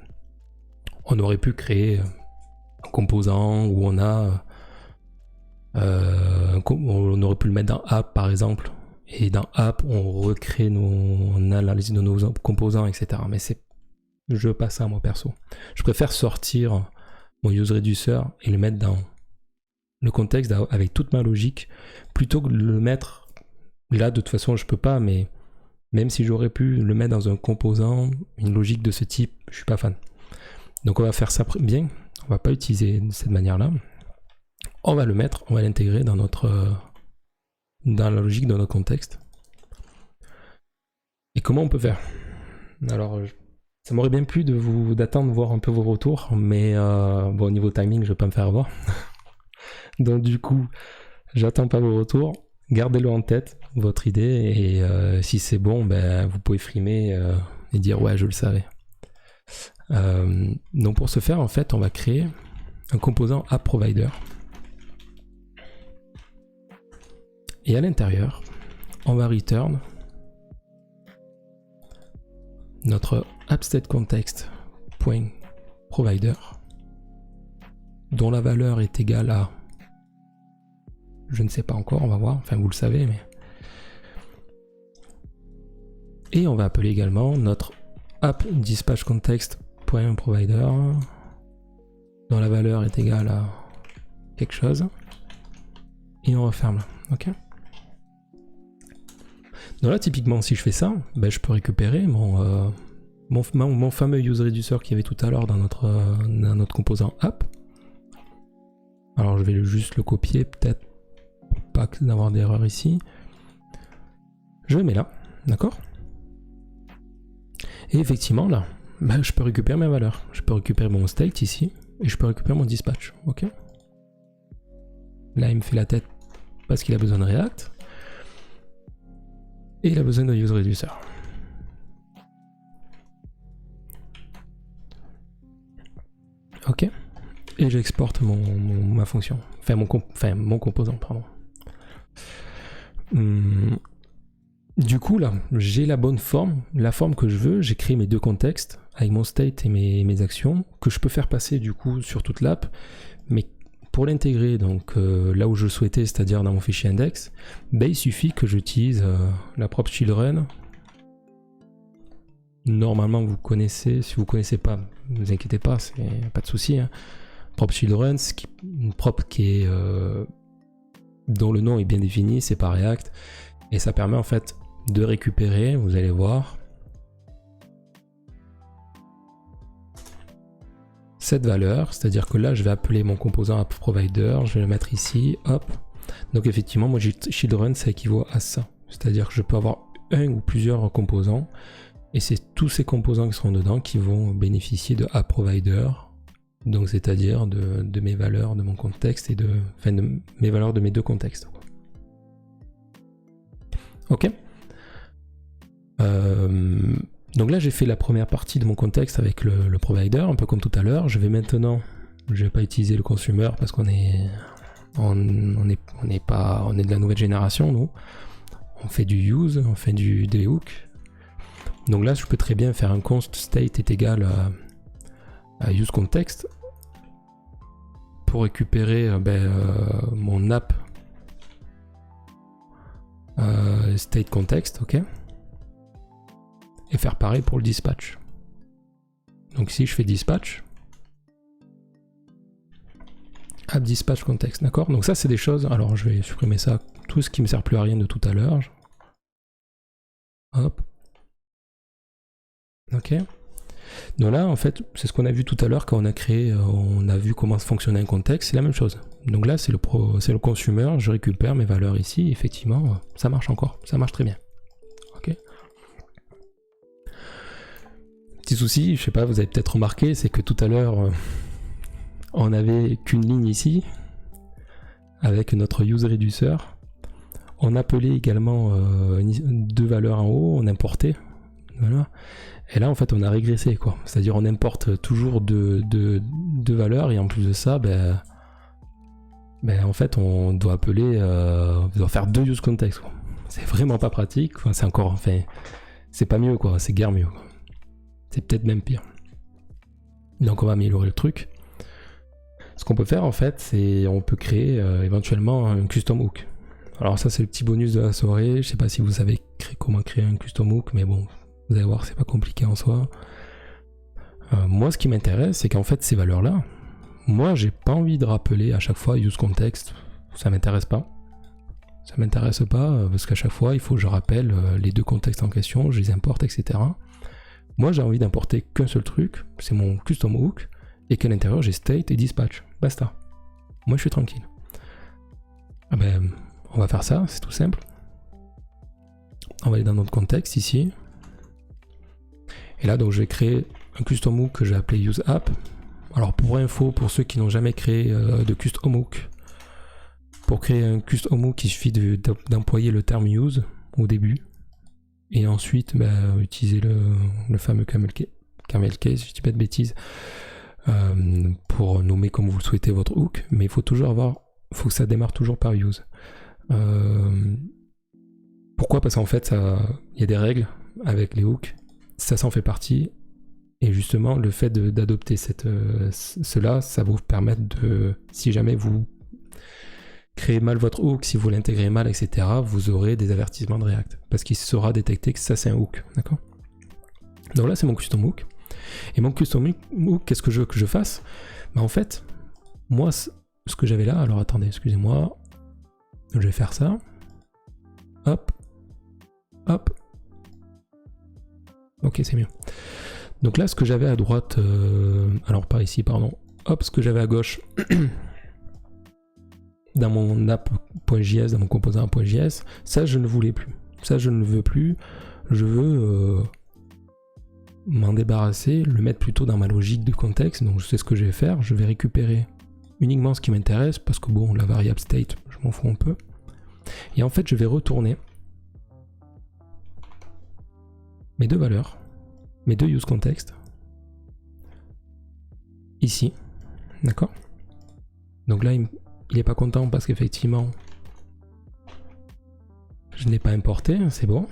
S1: On aurait pu créer un composant où on a... on aurait pu le mettre dans app, par exemple. Et dans app, on recrée on analyse de nos composants, etc. Mais je veux pas ça, moi, perso. Je préfère sortir mon useReducer et le mettre dans le contexte avec toute ma logique, plutôt que de le mettre là. De toute façon, je peux pas, mais même si j'aurais pu le mettre dans un composant, une logique de ce type, je suis pas fan. Donc on va faire ça bien, on va pas l'utiliser de cette manière-là. On va l'intégrer dans la logique de notre contexte. Et comment on peut faire? Alors, ça m'aurait bien plu d'attendre voir un peu vos retours, mais au niveau timing, je vais pas me faire avoir. Donc du coup, j'attends pas vos retours. Gardez-le en tête, votre idée, et si c'est bon, vous pouvez frimer et dire ouais, je le savais. Donc pour ce faire, en fait, on va créer un composant AppProvider. Et à l'intérieur, on va return notre appStateContext.provider dont la valeur est égale à, je ne sais pas encore, on va voir, enfin vous le savez, mais... Et on va appeler également notre appDispatchContext.provider dont la valeur est égale à quelque chose. Et on referme là, ok. Donc là, typiquement, si je fais ça, ben, je peux récupérer mon fameux useReducer qu'il y avait tout à l'heure dans notre composant app. Alors je vais juste le copier, peut-être pour pas d'avoir d'erreur ici. Je le mets là, d'accord. Et effectivement, là, ben, je peux récupérer mes valeurs. Je peux récupérer mon state ici, et je peux récupérer mon dispatch, ok. Là, il me fait la tête parce qu'il a besoin de React. Et il a besoin de useReducer. Ok. Et j'exporte ma fonction. Enfin, mon composant, pardon. Du coup, là, j'ai la bonne forme, la forme que je veux. J'ai créé mes deux contextes avec mon state et mes actions que je peux faire passer du coup sur toute l'app. Mais pour l'intégrer donc là où je souhaitais, c'est-à-dire dans mon fichier index, ben, il suffit que j'utilise la prop children. Normalement vous connaissez, si vous ne connaissez pas, ne vous inquiétez pas, c'est pas de souci. Hein. Prop children, une prop qui est dont le nom est bien défini, c'est pas React, et ça permet en fait de récupérer, vous allez voir, cette valeur, c'est-à-dire que là je vais appeler mon composant appProvider, je vais le mettre ici, hop. Donc effectivement, moi j'ai children, ça équivaut à ça, c'est-à-dire que je peux avoir un ou plusieurs composants, et c'est tous ces composants qui seront dedans qui vont bénéficier de appProvider, donc c'est-à-dire de mes valeurs de mon contexte et de mes valeurs de mes deux contextes. Ok. Donc là j'ai fait la première partie de mon contexte avec le provider, un peu comme tout à l'heure. Je vais maintenant, je vais pas utiliser le consumer parce qu'on est de la nouvelle génération, nous. On fait du use, on fait des hooks. Donc là je peux très bien faire un const state est égal à useContext pour récupérer mon app state context, ok, et faire pareil pour le dispatch. Donc si je fais dispatch, app dispatch context, d'accord. Donc ça c'est des choses. Alors je vais supprimer ça, tout ce qui me sert plus à rien de tout à l'heure. Hop. Ok. Donc là en fait c'est ce qu'on a vu tout à l'heure quand on a créé, on a vu comment fonctionnait un contexte, c'est la même chose. Donc là c'est le consumer, je récupère mes valeurs ici, effectivement ça marche encore, ça marche très bien. Ok. Petit souci, je sais pas, vous avez peut-être remarqué, c'est que tout à l'heure on avait qu'une ligne ici avec notre useReducer. On appelait également deux valeurs en haut, on importait, voilà. Et là en fait on a régressé quoi, c'est-à-dire on importe toujours deux valeurs et en plus de ça, en fait on doit appeler, on doit faire deux useContext. C'est vraiment pas pratique, c'est encore, enfin c'est pas mieux quoi, c'est guère mieux quoi. C'est peut-être même pire. Donc on va améliorer le truc. Ce qu'on peut faire en fait, c'est on peut créer éventuellement un custom hook. Alors ça c'est le petit bonus de la soirée. Je sais pas si vous savez comment créer un custom hook, mais bon, vous allez voir, c'est pas compliqué en soi. Moi ce qui m'intéresse, c'est qu'en fait ces valeurs-là, moi j'ai pas envie de rappeler à chaque fois useContext. Ça m'intéresse pas. Ça m'intéresse pas parce qu'à chaque fois il faut que je rappelle les deux contextes en question, je les importe, etc. Moi j'ai envie d'importer qu'un seul truc, c'est mon custom hook, et qu'à l'intérieur j'ai state et dispatch. Basta. Moi je suis tranquille. On va faire ça, c'est tout simple. On va aller dans notre contexte ici. Et là donc je vais créer un custom hook que je vais appeler useApp. Alors pour info, pour ceux qui n'ont jamais créé de custom hook, pour créer un custom hook, il suffit d'employer le terme use au début. Et ensuite utiliser le fameux camel case, si je dis pas de bêtises, pour nommer comme vous le souhaitez votre hook, mais il faut toujours faut que ça démarre toujours par use. Pourquoi? Parce qu'en fait, il y a des règles avec les hooks, ça s'en fait partie. Et justement, le fait d'adopter cela, ça va vous permettre de, si jamais vous créez mal votre hook, si vous l'intégrez mal, etc., vous aurez des avertissements de React. Parce qu'il sera détecté que ça, c'est un hook. D'accord? Donc là, c'est mon custom hook. Et mon custom hook, qu'est-ce que je veux que je fasse? En fait, moi, ce que j'avais là, alors attendez, excusez-moi, je vais faire ça. Hop. Hop. Ok, c'est mieux. Donc là, ce que j'avais à droite, alors par ici, pardon, hop, ce que j'avais à gauche, dans mon app.js, dans mon composant.js, ça je ne voulais plus. Ça je ne veux plus. Je veux m'en débarrasser, le mettre plutôt dans ma logique de contexte. Donc je sais ce que je vais faire. Je vais récupérer uniquement ce qui m'intéresse, parce que bon, la variable state, je m'en fous un peu. Et en fait, je vais retourner mes deux valeurs, mes deux use context, ici, d'accord? Donc là, il n'est pas content parce qu'effectivement, je ne l'ai pas importé, c'est bon.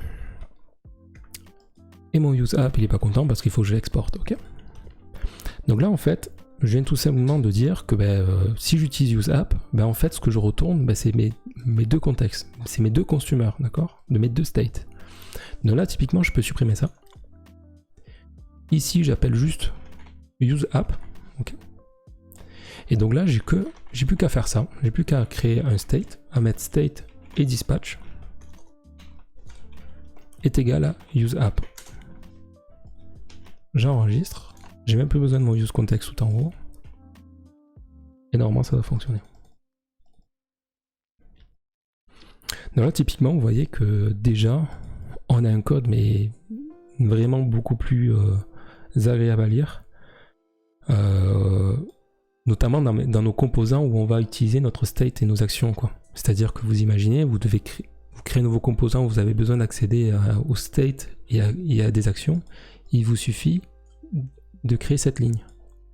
S1: Et mon use app, il n'est pas content parce qu'il faut que je l'exporte, ok? Donc là, en fait, je viens tout simplement de dire que si j'utilise use app, en fait, ce que je retourne, c'est mes deux contextes, c'est mes deux consommateurs, d'accord? De mes deux states. Donc là, typiquement, je peux supprimer ça. Ici, j'appelle juste use app, ok? Et donc là, j'ai plus qu'à faire ça. J'ai plus qu'à créer un state, à mettre state et dispatch est égal à use app. J'enregistre. J'ai même plus besoin de mon use context tout en haut. Et normalement, ça va fonctionner. Donc là, typiquement, vous voyez que déjà, on a un code, mais vraiment beaucoup plus agréable à lire. Notamment dans nos composants où on va utiliser notre state et nos actions, quoi. C'est-à-dire que vous imaginez, vous créez un nouveau composant où vous avez besoin d'accéder au state et à des actions. Il vous suffit de créer cette ligne.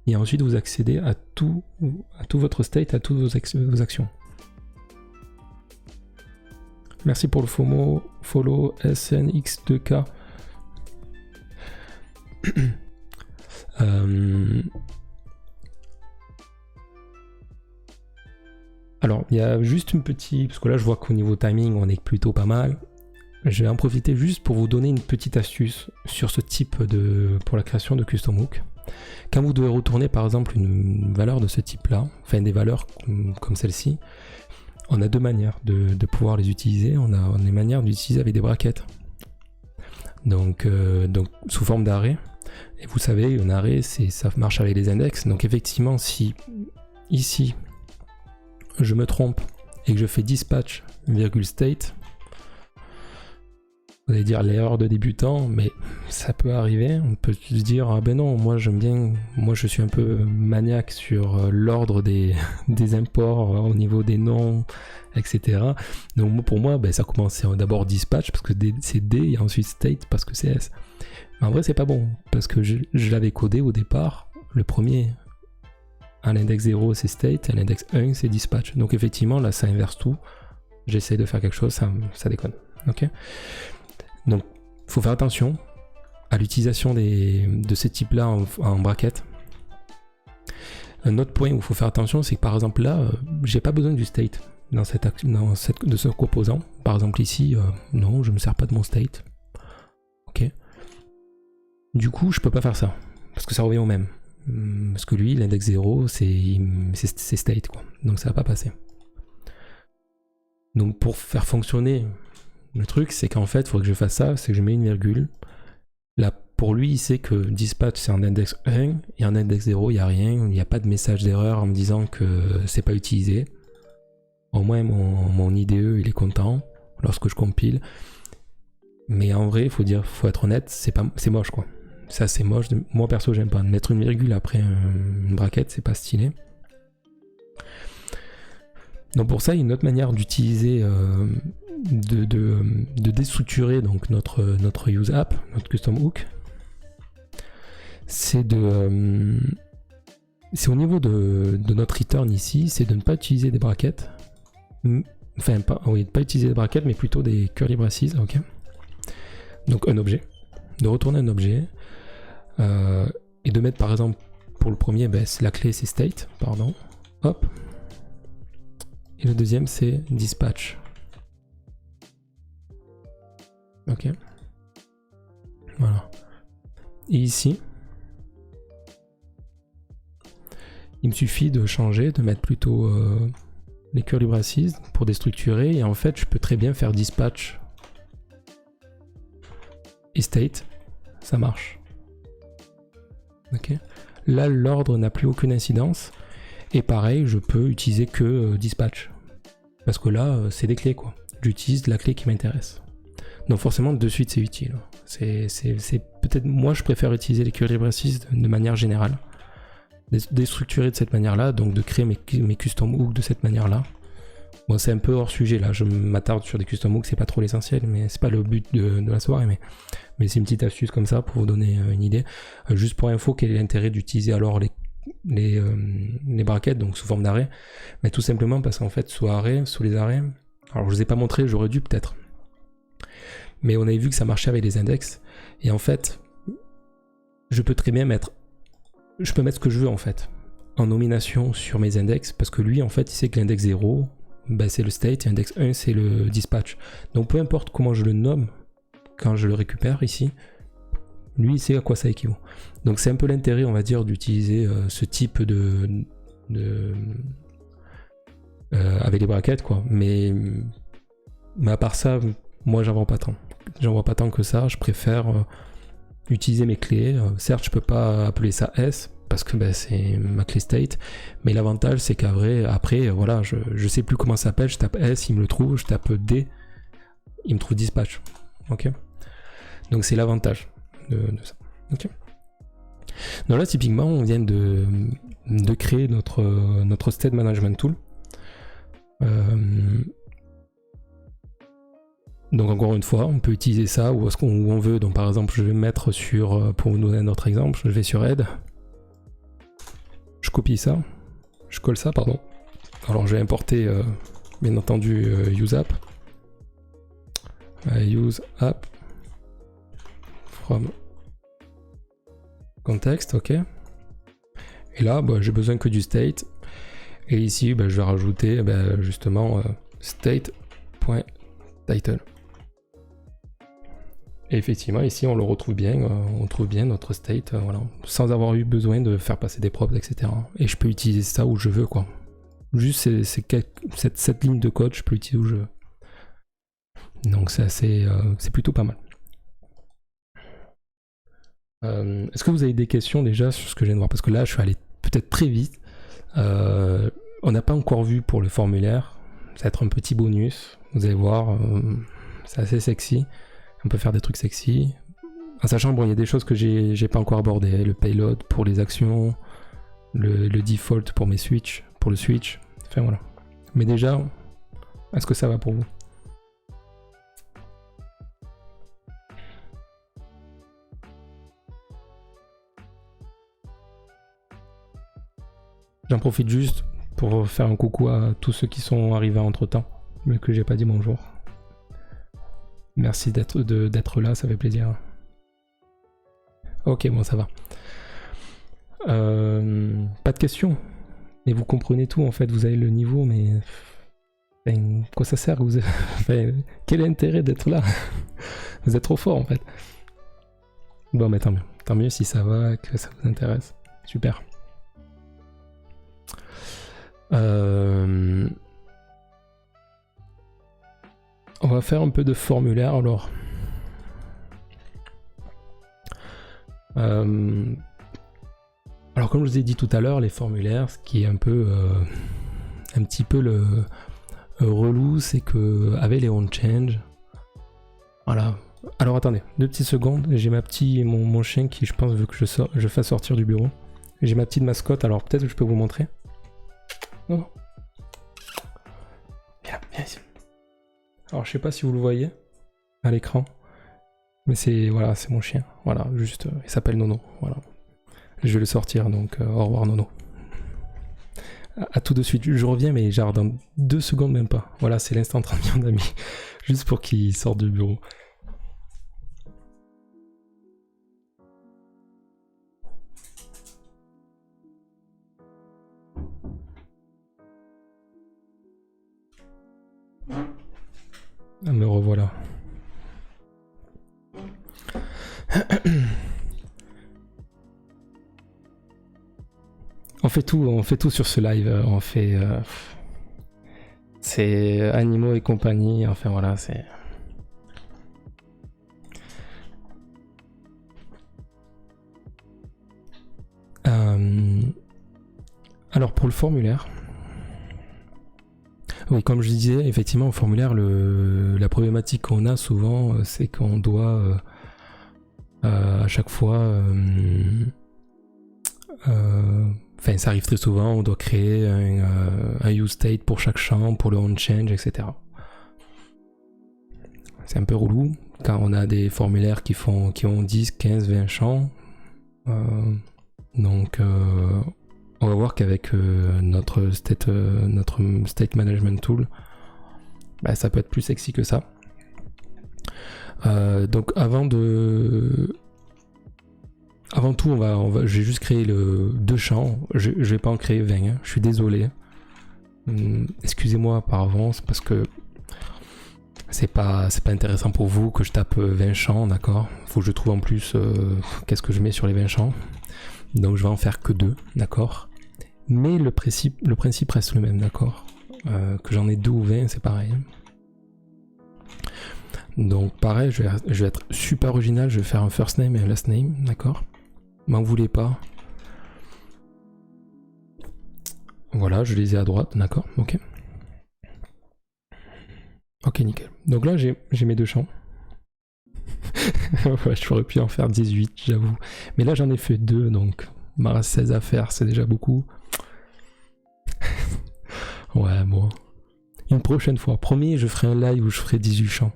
S1: Et ensuite, vous accédez à tout votre state, à toutes vos actions. Merci pour le follow SNX2K. Alors, il y a juste une petite... Parce que là, je vois qu'au niveau timing, on est plutôt pas mal. Je vais en profiter juste pour vous donner une petite astuce sur ce type pour la création de custom hook. Quand vous devez retourner, par exemple, une valeur de ce type-là, enfin des valeurs comme celle-ci, on a deux manières de pouvoir les utiliser. On a des manières d'utiliser avec des brackets. Donc sous forme d'arrêt. Et vous savez, un arrêt, ça marche avec les index. Donc effectivement, si ici, je me trompe et que je fais dispatch, state, vous allez dire l'erreur de débutant, mais ça peut arriver. On peut se dire, ah ben non, moi j'aime bien, moi je suis un peu maniaque sur l'ordre des imports au niveau des noms, etc. Donc pour moi, ça commence d'abord dispatch parce que c'est D et ensuite state parce que c'est S. Mais en vrai, c'est pas bon parce que je l'avais codé au départ. Le premier, à l'index 0, c'est state, à l'index 1, c'est dispatch. Donc effectivement, là, ça inverse tout. J'essaie de faire quelque chose, ça déconne. Ok ? Donc, il faut faire attention à l'utilisation de ces types-là en bracket. Un autre point où il faut faire attention, c'est que par exemple là, j'ai pas besoin du state de ce composant. Par exemple ici, non, je me sers pas de mon state. Ok. Du coup, je peux pas faire ça parce que ça revient au même. Parce que lui, l'index 0, c'est state, quoi. Donc ça va pas passer. Donc pour faire fonctionner le truc, c'est qu'en fait, il faudrait que je fasse ça, c'est que je mets une virgule. Là, pour lui, il sait que dispatch, c'est en index 1, et en index 0, il n'y a rien, il n'y a pas de message d'erreur en me disant que c'est pas utilisé. Au moins, mon IDE, il est content lorsque je compile. Mais en vrai, faut être honnête, c'est moche, quoi. Ça, c'est moche. Moi, perso, j'aime pas. Mettre une virgule après une braquette, c'est pas stylé. Donc pour ça, il y a une autre manière d'utiliser, de déstructurer donc notre use app, notre custom hook. C'est au niveau de notre return ici, c'est de ne pas utiliser des brackets, Enfin, pas utiliser des brackets, mais plutôt des curly braces, ok. Donc un objet, de retourner un objet, et de mettre par exemple, pour le premier, la clé c'est state, pardon, hop. Et le deuxième c'est dispatch. Ok. Voilà. Et ici, il me suffit de changer, de mettre plutôt les curly braces pour déstructurer, et en fait je peux très bien faire dispatch et state, ça marche. Ok. Là l'ordre n'a plus aucune incidence, et pareil je peux utiliser que dispatch, parce que là c'est des clés quoi, j'utilise la clé qui m'intéresse. Donc forcément de suite c'est utile. C'est peut-être, moi je préfère utiliser les curly braces de manière générale, déstructurer de cette manière-là, donc de créer mes custom hooks de cette manière-là. Bon, c'est un peu hors sujet là, je m'attarde sur des custom hooks, c'est pas trop l'essentiel, mais c'est pas le but de la soirée, mais c'est une petite astuce comme ça pour vous donner une idée. Juste pour info, quel est l'intérêt d'utiliser alors les brackets, donc sous forme d'arrêt? Mais tout simplement parce qu'en fait, sous les arrêts, alors je vous ai pas montré, j'aurais dû peut-être, mais on avait vu que ça marchait avec les index, et en fait, je peux très bien mettre ce que je veux en fait, en nomination sur mes index, parce que lui en fait il sait que l'index 0, c'est le state, et l'index 1 c'est le dispatch. Donc peu importe comment je le nomme, quand je le récupère ici, lui il sait à quoi ça équivaut. Donc c'est un peu l'intérêt on va dire d'utiliser ce type avec les brackets quoi. Mais à part ça, moi j'en vois pas tant que ça, je préfère utiliser mes clés. Certes je peux pas appeler ça S parce que c'est ma clé state, mais l'avantage c'est qu'après voilà, je sais plus comment ça s'appelle, je tape S, il me le trouve, je tape D, il me trouve dispatch. Ok, donc c'est l'avantage de ça. Ok, donc là typiquement on vient de créer notre state management tool. Donc encore une fois, on peut utiliser ça où on veut. Donc par exemple, je vais mettre sur, pour vous donner un autre exemple, je vais sur Head, je copie ça, je colle ça, pardon. Alors je vais importer, bien entendu, useApp, useApp from context, ok. Et là, j'ai besoin que du state. Et ici, je vais rajouter justement state.title. Et effectivement, ici, on le retrouve bien, on trouve bien notre state, voilà, sans avoir eu besoin de faire passer des props, etc. Et je peux utiliser ça où je veux, quoi. Juste cette ligne de code, je peux l'utiliser où je veux. Donc c'est plutôt pas mal. Est-ce que vous avez des questions déjà sur ce que je viens de voir? Parce que là, je suis allé peut-être très vite. On n'a pas encore vu pour le formulaire. Ça va être un petit bonus. Vous allez voir, c'est assez sexy. On peut faire des trucs sexy. En sachant, bon, il y a des choses que j'ai pas encore abordées. Le payload pour les actions, le default pour le switch. Enfin voilà. Mais déjà, est-ce que ça va pour vous? J'en profite juste pour faire un coucou à tous ceux qui sont arrivés entre temps, mais que j'ai pas dit bonjour. Merci d'être là, ça fait plaisir. Ok, bon, ça va. Pas de questions. Mais vous comprenez tout, en fait, vous avez le niveau, mais... Enfin, quoi ça sert enfin, quel est l'intérêt d'être là? Vous êtes trop fort, en fait. Bon, mais tant mieux. Tant mieux si ça va, que ça vous intéresse. Super. On va faire un peu de formulaire alors. Alors comme je vous ai dit tout à l'heure, les formulaires, ce qui est un petit peu le relou, c'est que avec les onChange, voilà. Alors attendez, 2 petites secondes, j'ai mon chien qui je pense veut que je fasse sortir du bureau. J'ai ma petite mascotte, alors peut-être que je peux vous montrer. Oh. Viens ici. Alors je sais pas si vous le voyez à l'écran, mais c'est mon chien. Voilà, juste, il s'appelle Nono. Voilà, je vais le sortir donc. Au revoir Nono. À tout de suite, je reviens, mais genre dans 2 secondes même pas. Voilà, c'est l'instant 30 millions d'amis. Juste pour qu'ils sortent du bureau. Ah, me revoilà. On fait tout sur ce live. On fait... c'est animaux et compagnie. Enfin voilà, c'est... Alors pour le formulaire... Oui, comme je disais, effectivement, au formulaire, la problématique qu'on a souvent, c'est qu'on doit à chaque fois... Enfin, ça arrive très souvent, on doit créer un use state pour chaque champ, pour le on-change, etc. C'est un peu relou, car on a des formulaires qui ont 10, 15, 20 champs. Donc, on va voir qu'avec notre state management tool, bah, ça peut être plus sexy que ça. Donc, avant tout, je vais juste créer 2 champs. Je vais pas en créer 20, hein. Je suis désolé. Excusez-moi par avance parce que c'est pas intéressant pour vous que je tape 20 champs, d'accord. Faut que je trouve en plus qu'est-ce que je mets sur les 20 champs. Donc je vais en faire que 2, d'accord. Mais le principe reste le même, d'accord. Que j'en ai 2 ou 20, c'est pareil. Donc pareil, je vais être super original, je vais faire un first name et un last name, d'accord. M'en voulez pas. Voilà, je les ai à droite, d'accord, ok. Ok, nickel. Donc là, j'ai mes 2 champs. Ouais, j'aurais pu en faire 18, j'avoue. Mais là, j'en ai fait 2, donc il m'en reste 16 à faire, c'est déjà beaucoup. Ouais, bon. Une prochaine fois. Promis, je ferai un live où je ferai 18 champs.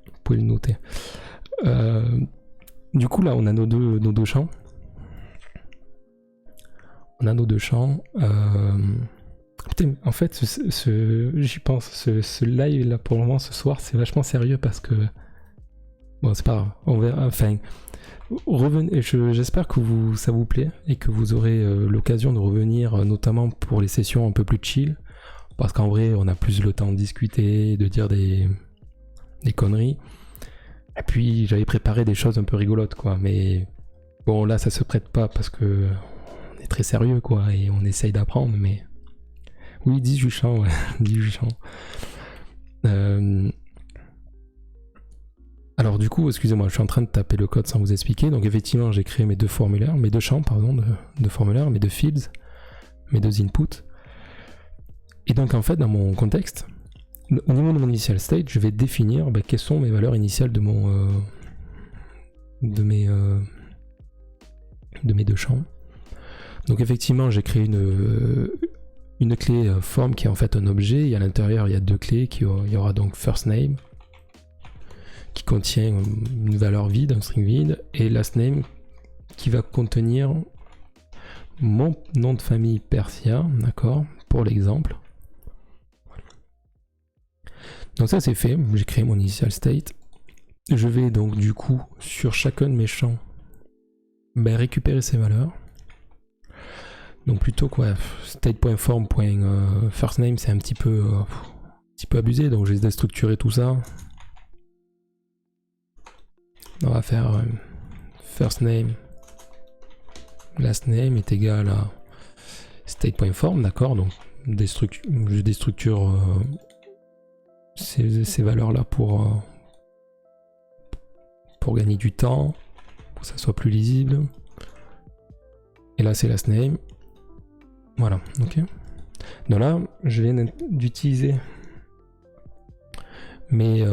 S1: Vous pouvez le noter. Du coup, là, on a nos deux champs. On a nos 2 champs. Putain, en fait, j'y pense. Ce live là pour le moment ce soir, c'est vachement sérieux parce que bon, c'est pas grave. On verra. Enfin, revenez. J'espère que ça vous plaît et que vous aurez l'occasion de revenir, notamment pour les sessions un peu plus chill, parce qu'en vrai, on a plus le temps de discuter, de dire des conneries. Et puis, j'avais préparé des choses un peu rigolotes, quoi. Mais bon, là, ça se prête pas parce que on est très sérieux, quoi, et on essaye d'apprendre, mais oui, 18 champs, ouais, 18 champs. Alors du coup, excusez-moi, je suis en train de taper le code sans vous expliquer. Donc effectivement, j'ai créé mes 2 champs, pardon, de formulaires, mes 2 fields, mes 2 inputs. Et donc en fait, dans mon contexte, au niveau de mon initial state, je vais définir quelles sont mes valeurs initiales de mes 2 champs. Donc effectivement, j'ai créé une clé form qui est en fait un objet, et à l'intérieur il y a 2 clés, il y aura donc first name qui contient une valeur vide, un string vide, et last name qui va contenir mon nom de famille Persia, d'accord, pour l'exemple. Donc ça c'est fait, j'ai créé mon initial state. Je vais donc du coup sur chacun de mes champs récupérer ces valeurs. Donc plutôt quoi, state.form.firstName, c'est un petit peu abusé, donc je vais déstructurer tout ça. On va faire firstName, lastName est égal à state.form, d'accord, donc je déstructure ces valeurs-là pour gagner du temps, pour que ça soit plus lisible. Et là c'est lastName. Voilà, ok. Donc là, je viens d'utiliser mes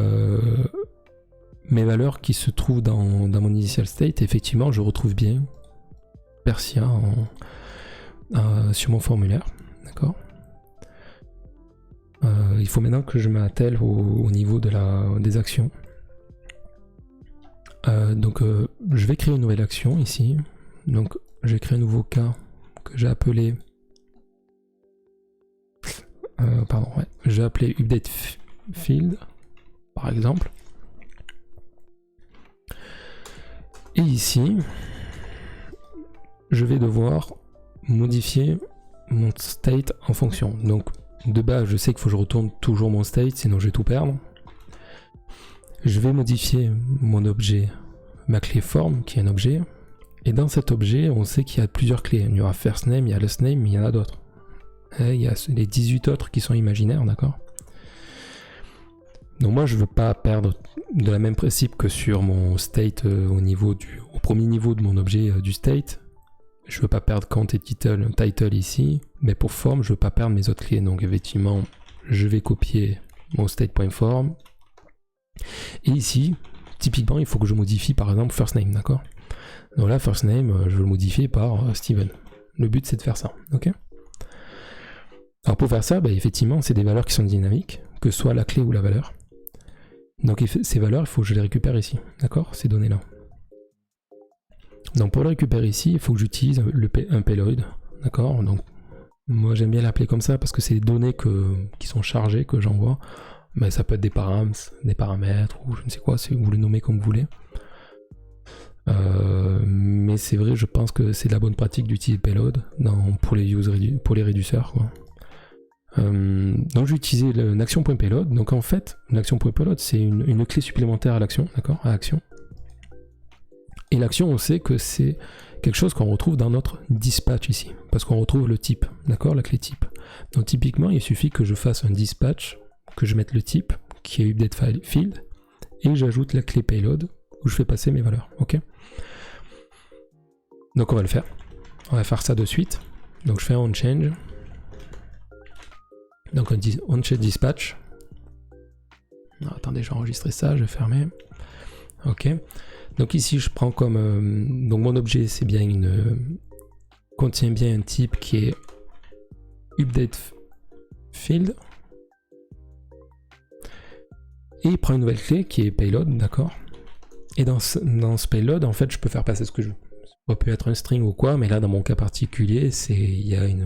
S1: valeurs qui se trouvent dans mon initial state. Effectivement, je retrouve bien Persia sur mon formulaire, d'accord. Il faut maintenant que je m'attelle au niveau des actions. Donc, je vais créer une nouvelle action ici. Donc, je vais créer un nouveau cas que j'ai appelé pardon, ouais. Je vais appeler update field, par exemple. Et ici, je vais devoir modifier mon state en fonction. Donc, de base, je sais qu'il faut que je retourne toujours mon state, sinon je vais tout perdre. Je vais modifier mon objet, ma clé form, qui est un objet. Et dans cet objet, on sait qu'il y a plusieurs clés. Il y aura first name, il y a last name, mais il y en a d'autres. Et il y a les 18 autres qui sont imaginaires, d'accord? Donc moi, je ne veux pas perdre de la même principe que sur mon state au premier niveau de mon objet du state. Je ne veux pas perdre count et title ici, mais pour form, je ne veux pas perdre mes autres clés. Donc effectivement, je vais copier mon state.form. Et ici, typiquement, il faut que je modifie par exemple first name, d'accord? Donc là, first name, je vais le modifier par Steven. Le but, c'est de faire ça, ok? Alors pour faire ça, bah, effectivement, c'est des valeurs qui sont dynamiques, que ce soit la clé ou la valeur. Donc ces valeurs, il faut que je les récupère ici, d'accord? Ces données-là. Donc pour les récupérer ici, il faut que j'utilise un payload, d'accord? Donc moi j'aime bien l'appeler comme ça parce que c'est des données qui sont chargées, que j'envoie. Mais ça peut être des paramètres, ou je ne sais quoi, vous le nommez comme vous voulez. Mais c'est vrai, je pense que c'est la bonne pratique d'utiliser payload pour les réduceurs, quoi. Donc j'ai utilisé une action.payload. Donc en fait, une action.payload, c'est une clé supplémentaire à l'action, d'accord, à action. Et l'action, on sait que c'est quelque chose qu'on retrouve dans notre dispatch ici, parce qu'on retrouve le type, d'accord, la clé type. Donc typiquement, il suffit que je fasse un dispatch, que je mette le type, qui est update field, et j'ajoute la clé payload, où je fais passer mes valeurs, ok. Donc on va le faire. On va faire ça de suite. Donc je fais un onChange. Donc onChange dispatch. Non, attendez, je vais enregistrer ça, je vais fermer. Ok. Donc ici je prends comme... donc mon objet c'est bien contient bien un type qui est update field. Et il prend une nouvelle clé qui est payload, d'accord. Et dans ce payload, en fait, je peux faire passer ce que je veux. Ça peut être un string ou quoi, mais là, dans mon cas particulier, j'ai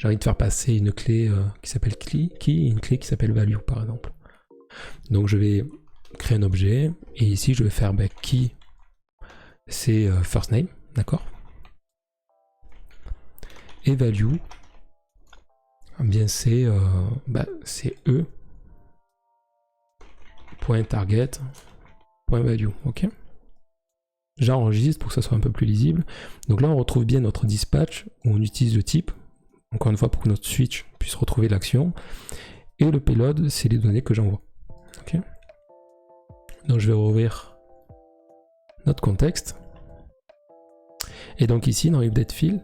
S1: envie de faire passer une clé qui s'appelle key, une clé qui s'appelle value, par exemple. Donc, je vais créer un objet, et ici, je vais faire key, c'est first name, d'accord. Et value, eh bien, c'est e.target.value, ok. J'enregistre pour que ça soit un peu plus lisible. Donc là, on retrouve bien notre dispatch où on utilise le type, encore une fois pour que notre switch puisse retrouver l'action. Et le payload, c'est les données que j'envoie. Okay. Donc je vais rouvrir notre contexte. Et donc ici, dans update field,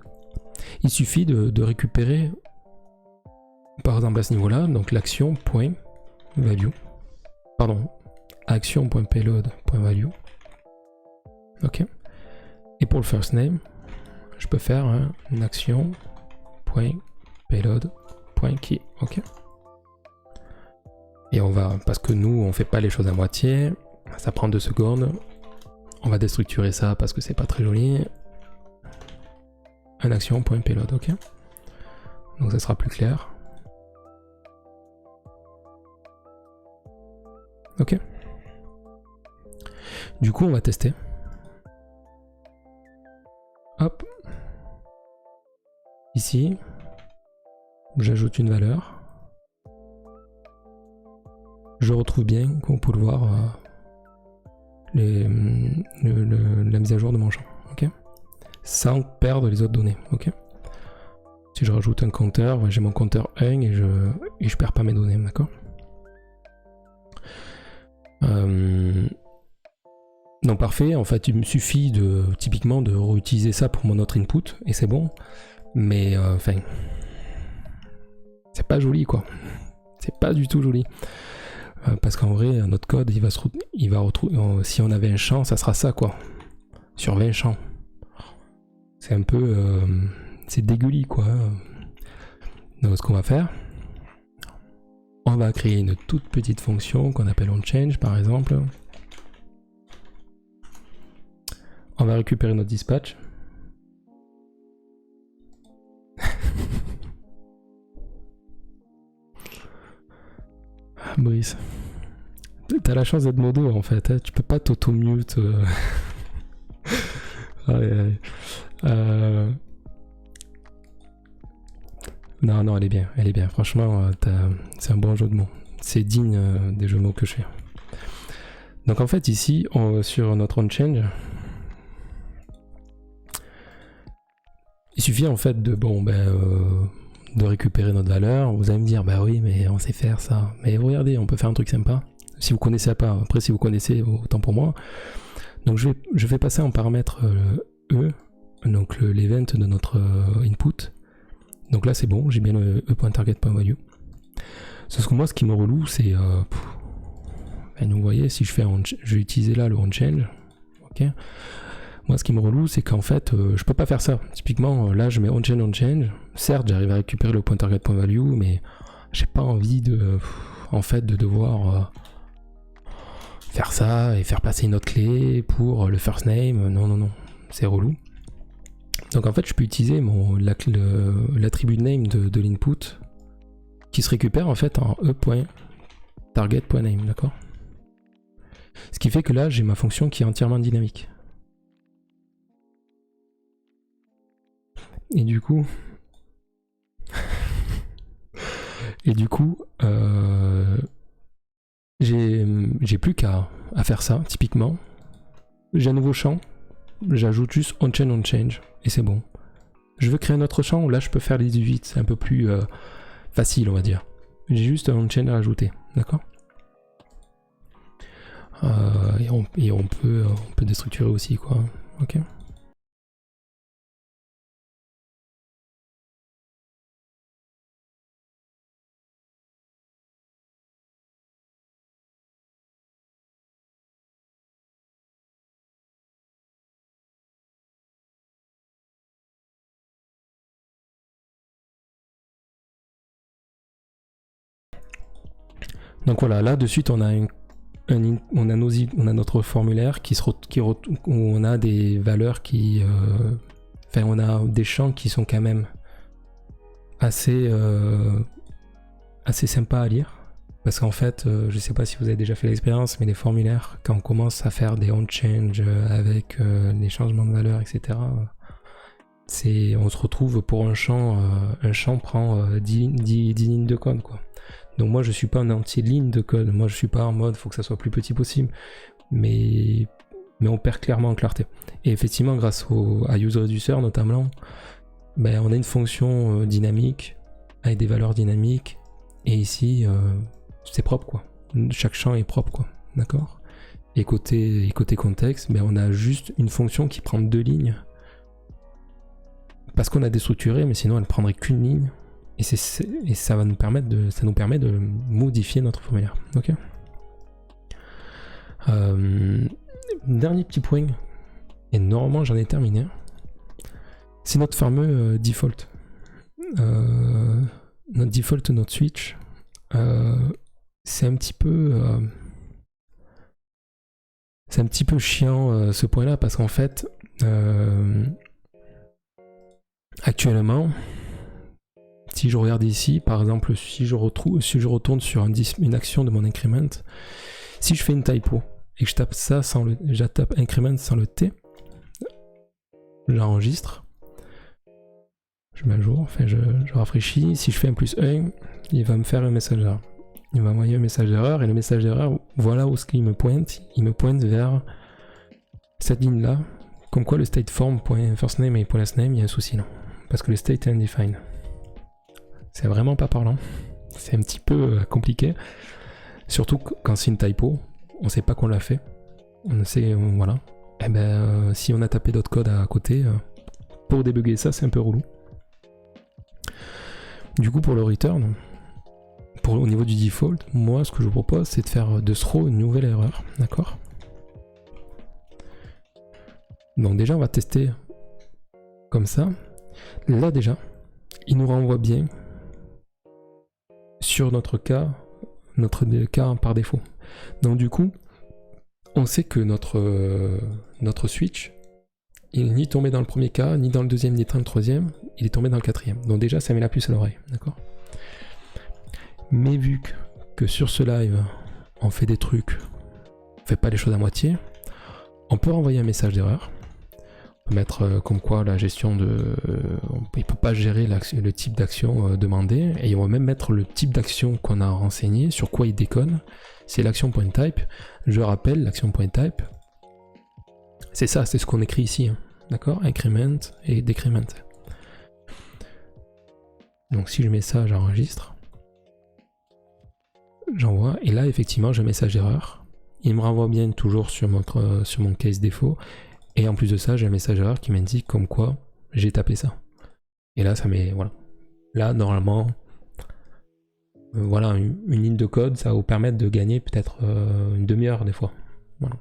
S1: il suffit de récupérer, par exemple à ce niveau-là, donc l'action.value. Pardon, action.payload.value. Ok. Et pour le first name, je peux faire une action.payload.key. Ok. Et on va, parce que nous, on fait pas les choses à moitié, ça prend 2 secondes. On va déstructurer ça parce que c'est pas très joli. Un action.payload, ok. Donc ça sera plus clair. Ok. Du coup, on va tester. Hop. Ici, j'ajoute une valeur. Je retrouve bien, comme on peut le voir, la mise à jour de mon champ. Okay, sans perdre les autres données. Okay, si je rajoute un compteur, j'ai mon compteur 1 et je perds pas mes données. D'accord. Donc parfait, en fait il me suffit typiquement de réutiliser ça pour mon autre input et c'est bon, mais enfin c'est pas joli quoi, c'est pas du tout joli, parce qu'en vrai notre code il va retrouver, si on avait un champ ça sera ça quoi, sur 20 champs, c'est un peu, c'est dégueulis quoi. Donc ce qu'on va faire, on va créer une toute petite fonction qu'on appelle onChange par exemple. On va récupérer notre dispatch. Brice. T'as la chance d'être modo en fait, hein. Tu peux pas t'auto-mute. Allez. Non, elle est bien. Franchement, c'est un bon jeu de mots. C'est digne des jeux de mots que je fais. Donc en fait ici, sur notre on-change, il suffit en fait de récupérer notre valeur. Vous allez me dire, bah oui, mais on sait faire ça. Mais regardez, on peut faire un truc sympa. Si vous connaissez pas, après si vous connaissez, autant pour moi. Donc je vais passer en paramètre E, donc l'event de notre input. Donc là c'est bon, j'ai bien le e.target.value. Sauf que moi ce qui me reloue c'est... vous voyez, si je vais utiliser là le onChange. Ok. Moi ce qui me reloue c'est qu'en fait je peux pas faire ça. Typiquement là je mets onChange. Certes j'arrive à récupérer le .target.value, mais j'ai pas envie de devoir faire ça et faire passer une autre clé pour le first name. Non, c'est relou. Donc en fait je peux utiliser l'attribut name de l'input qui se récupère en fait en e.target.name, d'accord? Ce qui fait que là j'ai ma fonction qui est entièrement dynamique. Et du coup j'ai plus qu'à faire ça. Typiquement j'ai un nouveau champ, j'ajoute juste onChange et c'est bon. Je veux créer un autre champ, là je peux faire les 18, c'est un peu plus facile on va dire. J'ai juste un onChange à ajouter, d'accord? Et on peut déstructurer aussi quoi, ok? Donc voilà, là de suite on a notre formulaire où on a des valeurs qui... on a des champs qui sont quand même assez sympas à lire. Parce qu'en fait, je sais pas si vous avez déjà fait l'expérience, mais les formulaires, quand on commence à faire des onChange avec les changements de valeur, etc., on se retrouve pour un champ prend 10 lignes de code, quoi. Donc moi je suis pas un anti-ligne de code, moi je suis pas en mode faut que ça soit plus petit possible, mais on perd clairement en clarté. Et effectivement grâce à useReducer notamment, on a une fonction dynamique avec des valeurs dynamiques, et ici c'est propre quoi, chaque champ est propre quoi, d'accord? Et côté contexte, on a juste une fonction qui prend 2 lignes, parce qu'on a déstructuré, mais sinon elle prendrait qu'une ligne. Et ça nous permet de modifier notre formulaire. Ok. Dernier petit point, et normalement j'en ai terminé, c'est notre fameux default. Notre default, notre switch, c'est un petit peu chiant ce point-là, parce qu'en fait, actuellement, si je regarde ici, par exemple, si je retourne sur une action de mon increment, si je fais une typo et que je tape ça je tape increment sans le T, j'enregistre, je mets à jour, je rafraîchis. Si je fais un +1, il va me faire un message d'erreur. Il va m'envoyer un message d'erreur, et le message d'erreur, voilà où il me pointe. Il me pointe vers cette ligne-là, comme quoi le stateform.firstName et .lastName, il y a un souci là, parce que le state est undefined. C'est vraiment pas parlant, c'est un petit peu compliqué, surtout quand c'est une typo, on sait pas qu'on l'a fait, on sait, voilà. Si on a tapé d'autres codes à côté, pour débugger ça c'est un peu relou. Du coup pour le return, au niveau du default, moi ce que je vous propose c'est de faire de throw une nouvelle erreur, d'accord? Donc déjà on va tester comme ça, là déjà, il nous renvoie bien sur notre cas par défaut. Donc du coup, on sait que notre switch, il n'est ni tombé dans le premier cas, ni dans le deuxième, ni dans le troisième, il est tombé dans le quatrième. Donc déjà, ça met la puce à l'oreille, d'accord? Mais vu que sur ce live, on fait des trucs, on fait pas les choses à moitié, on peut renvoyer un message d'erreur. On peut mettre comme quoi la gestion de... il peut pas gérer le type d'action demandé, et on va même mettre le type d'action qu'on a renseigné, sur quoi il déconne. C'est l'action point type. Je rappelle, l'action point type, c'est ça, c'est ce qu'on écrit ici, hein. D'accord? Increment et decrement. Donc si je mets ça, j'enregistre. J'envoie, et là effectivement j'ai un message d'erreur. Il me renvoie bien toujours sur mon case défaut. Et en plus de ça, j'ai un message d'erreur qui m'indique comme quoi j'ai tapé ça. Et là, ça met... Voilà. Là, normalement, voilà, une ligne de code, ça va vous permettre de gagner peut-être une demi-heure des fois. Voilà.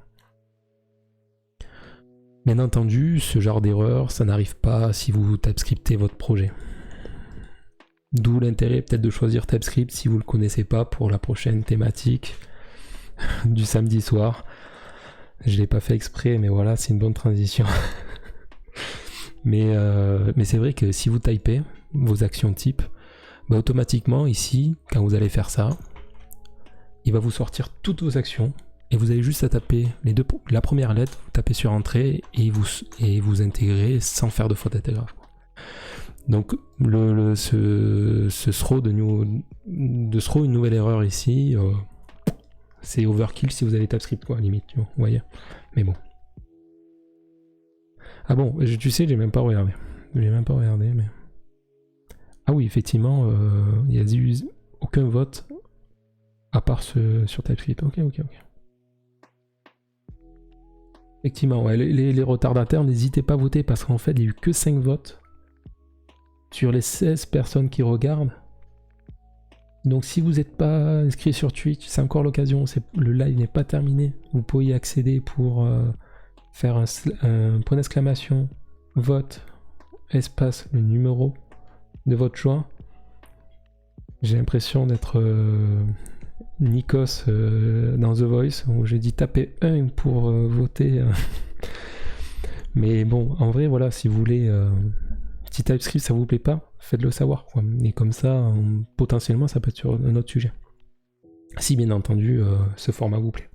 S1: Bien entendu, ce genre d'erreur, ça n'arrive pas si vous TypeScriptez votre projet. D'où l'intérêt peut-être de choisir TypeScript si vous ne le connaissez pas pour la prochaine thématique du samedi soir. Je l'ai pas fait exprès, mais voilà, c'est une bonne transition. mais c'est vrai que si vous typez vos actions type, bah automatiquement ici, quand vous allez faire ça, il va vous sortir toutes vos actions et vous avez juste à taper la première lettre, vous tapez sur entrée et vous intégrez sans faire de faute d'orthographe. Donc ce throw de throw une nouvelle erreur ici. C'est overkill si vous avez TypeScript, quoi, limite, tu vois, vous voyez. Mais bon. Ah bon, tu sais, j'ai même pas regardé. Mais... Ah oui, effectivement, il y a eu aucun vote à part sur TypeScript. Ok. Effectivement, ouais, les retardataires, n'hésitez pas à voter parce qu'en fait, il n'y a eu que 5 votes sur les 16 personnes qui regardent. Donc si vous n'êtes pas inscrit sur Twitch, c'est encore l'occasion, le live n'est pas terminé. Vous pouvez y accéder pour faire un point d'exclamation, vote, espace, le numéro de votre choix. J'ai l'impression d'être Nikos dans The Voice, où j'ai dit taper 1 pour voter. Mais bon, en vrai, voilà, si vous voulez... si TypeScript ça vous plaît pas, faites-le savoir, quoi. Et comme ça, potentiellement, ça peut être sur un autre sujet. Si bien entendu, ce format vous plaît.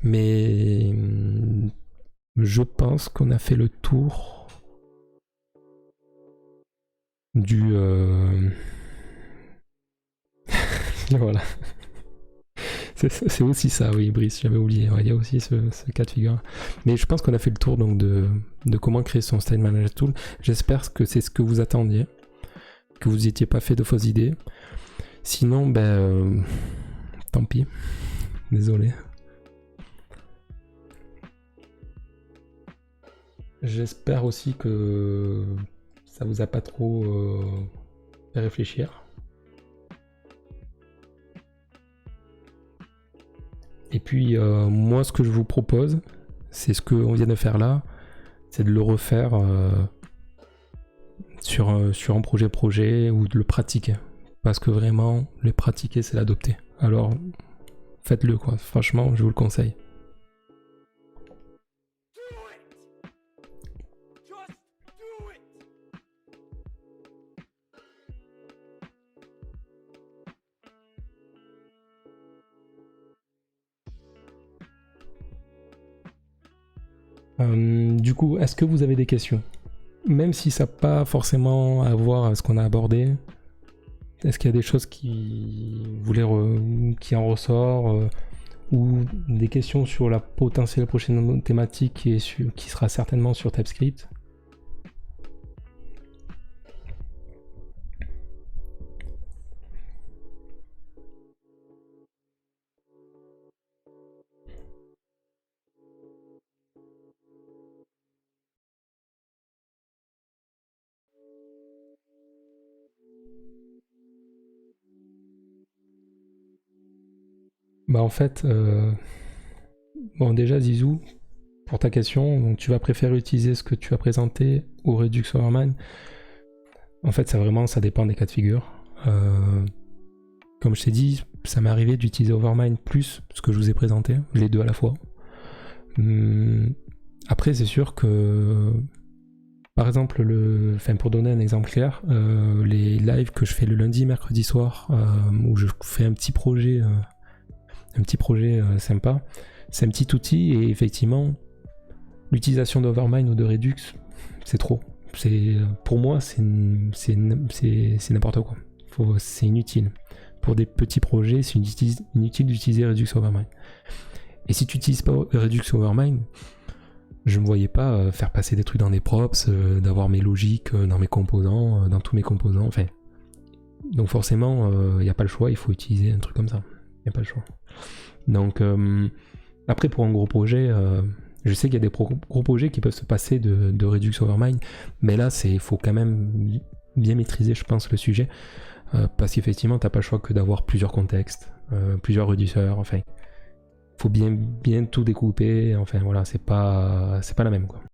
S1: Mais je pense qu'on a fait le tour du... voilà. C'est aussi ça, oui, Brice, j'avais oublié. Ouais, il y a aussi ce cas de figure. Mais je pense qu'on a fait le tour donc, de comment créer son Style Manager Tool. J'espère que c'est ce que vous attendiez, que vous n'étiez pas fait de fausses idées. Sinon, ben, tant pis. Désolé. J'espère aussi que ça vous a pas trop fait réfléchir. Et puis moi ce que je vous propose, c'est ce qu'on vient de faire là, c'est de le refaire sur un projet ou de le pratiquer. Parce que vraiment, le pratiquer c'est l'adopter. Alors faites-le quoi, franchement je vous le conseille. Du coup, est-ce que vous avez des questions? Même si ça n'a pas forcément à voir avec ce qu'on a abordé, est-ce qu'il y a des choses qui en ressort ou des questions sur la potentielle prochaine thématique qui sera certainement sur TypeScript? Bah en fait, bon déjà Zizou, pour ta question, donc tu vas préférer utiliser ce que tu as présenté ou Redux Overmind. En fait, ça dépend des cas de figure. Comme je t'ai dit, ça m'est arrivé d'utiliser Overmind plus ce que je vous ai présenté, les deux à la fois. Après, c'est sûr que Par exemple, pour donner un exemple clair, les lives que je fais le lundi, mercredi soir, où je fais un petit projet sympa, c'est un petit outil et effectivement, l'utilisation d'Overmind ou de Redux, c'est trop. Pour moi, c'est n'importe quoi. C'est inutile. Pour des petits projets, c'est inutile d'utiliser Redux Overmind. Et si tu n'utilises pas Redux Overmind, je ne me voyais pas faire passer des trucs dans des props, d'avoir mes logiques dans mes composants, dans tous mes composants, enfin. Donc forcément, il n'y a pas le choix, il faut utiliser un truc comme ça. Il n'y a pas le choix. Donc, après, pour un gros projet, je sais qu'il y a des gros projets qui peuvent se passer de Redux Overmind, mais là, il faut quand même bien maîtriser, je pense, le sujet, parce qu'effectivement, tu n'as pas le choix que d'avoir plusieurs contextes, plusieurs réduceurs, enfin. Faut bien tout découper, enfin voilà, c'est pas la même quoi.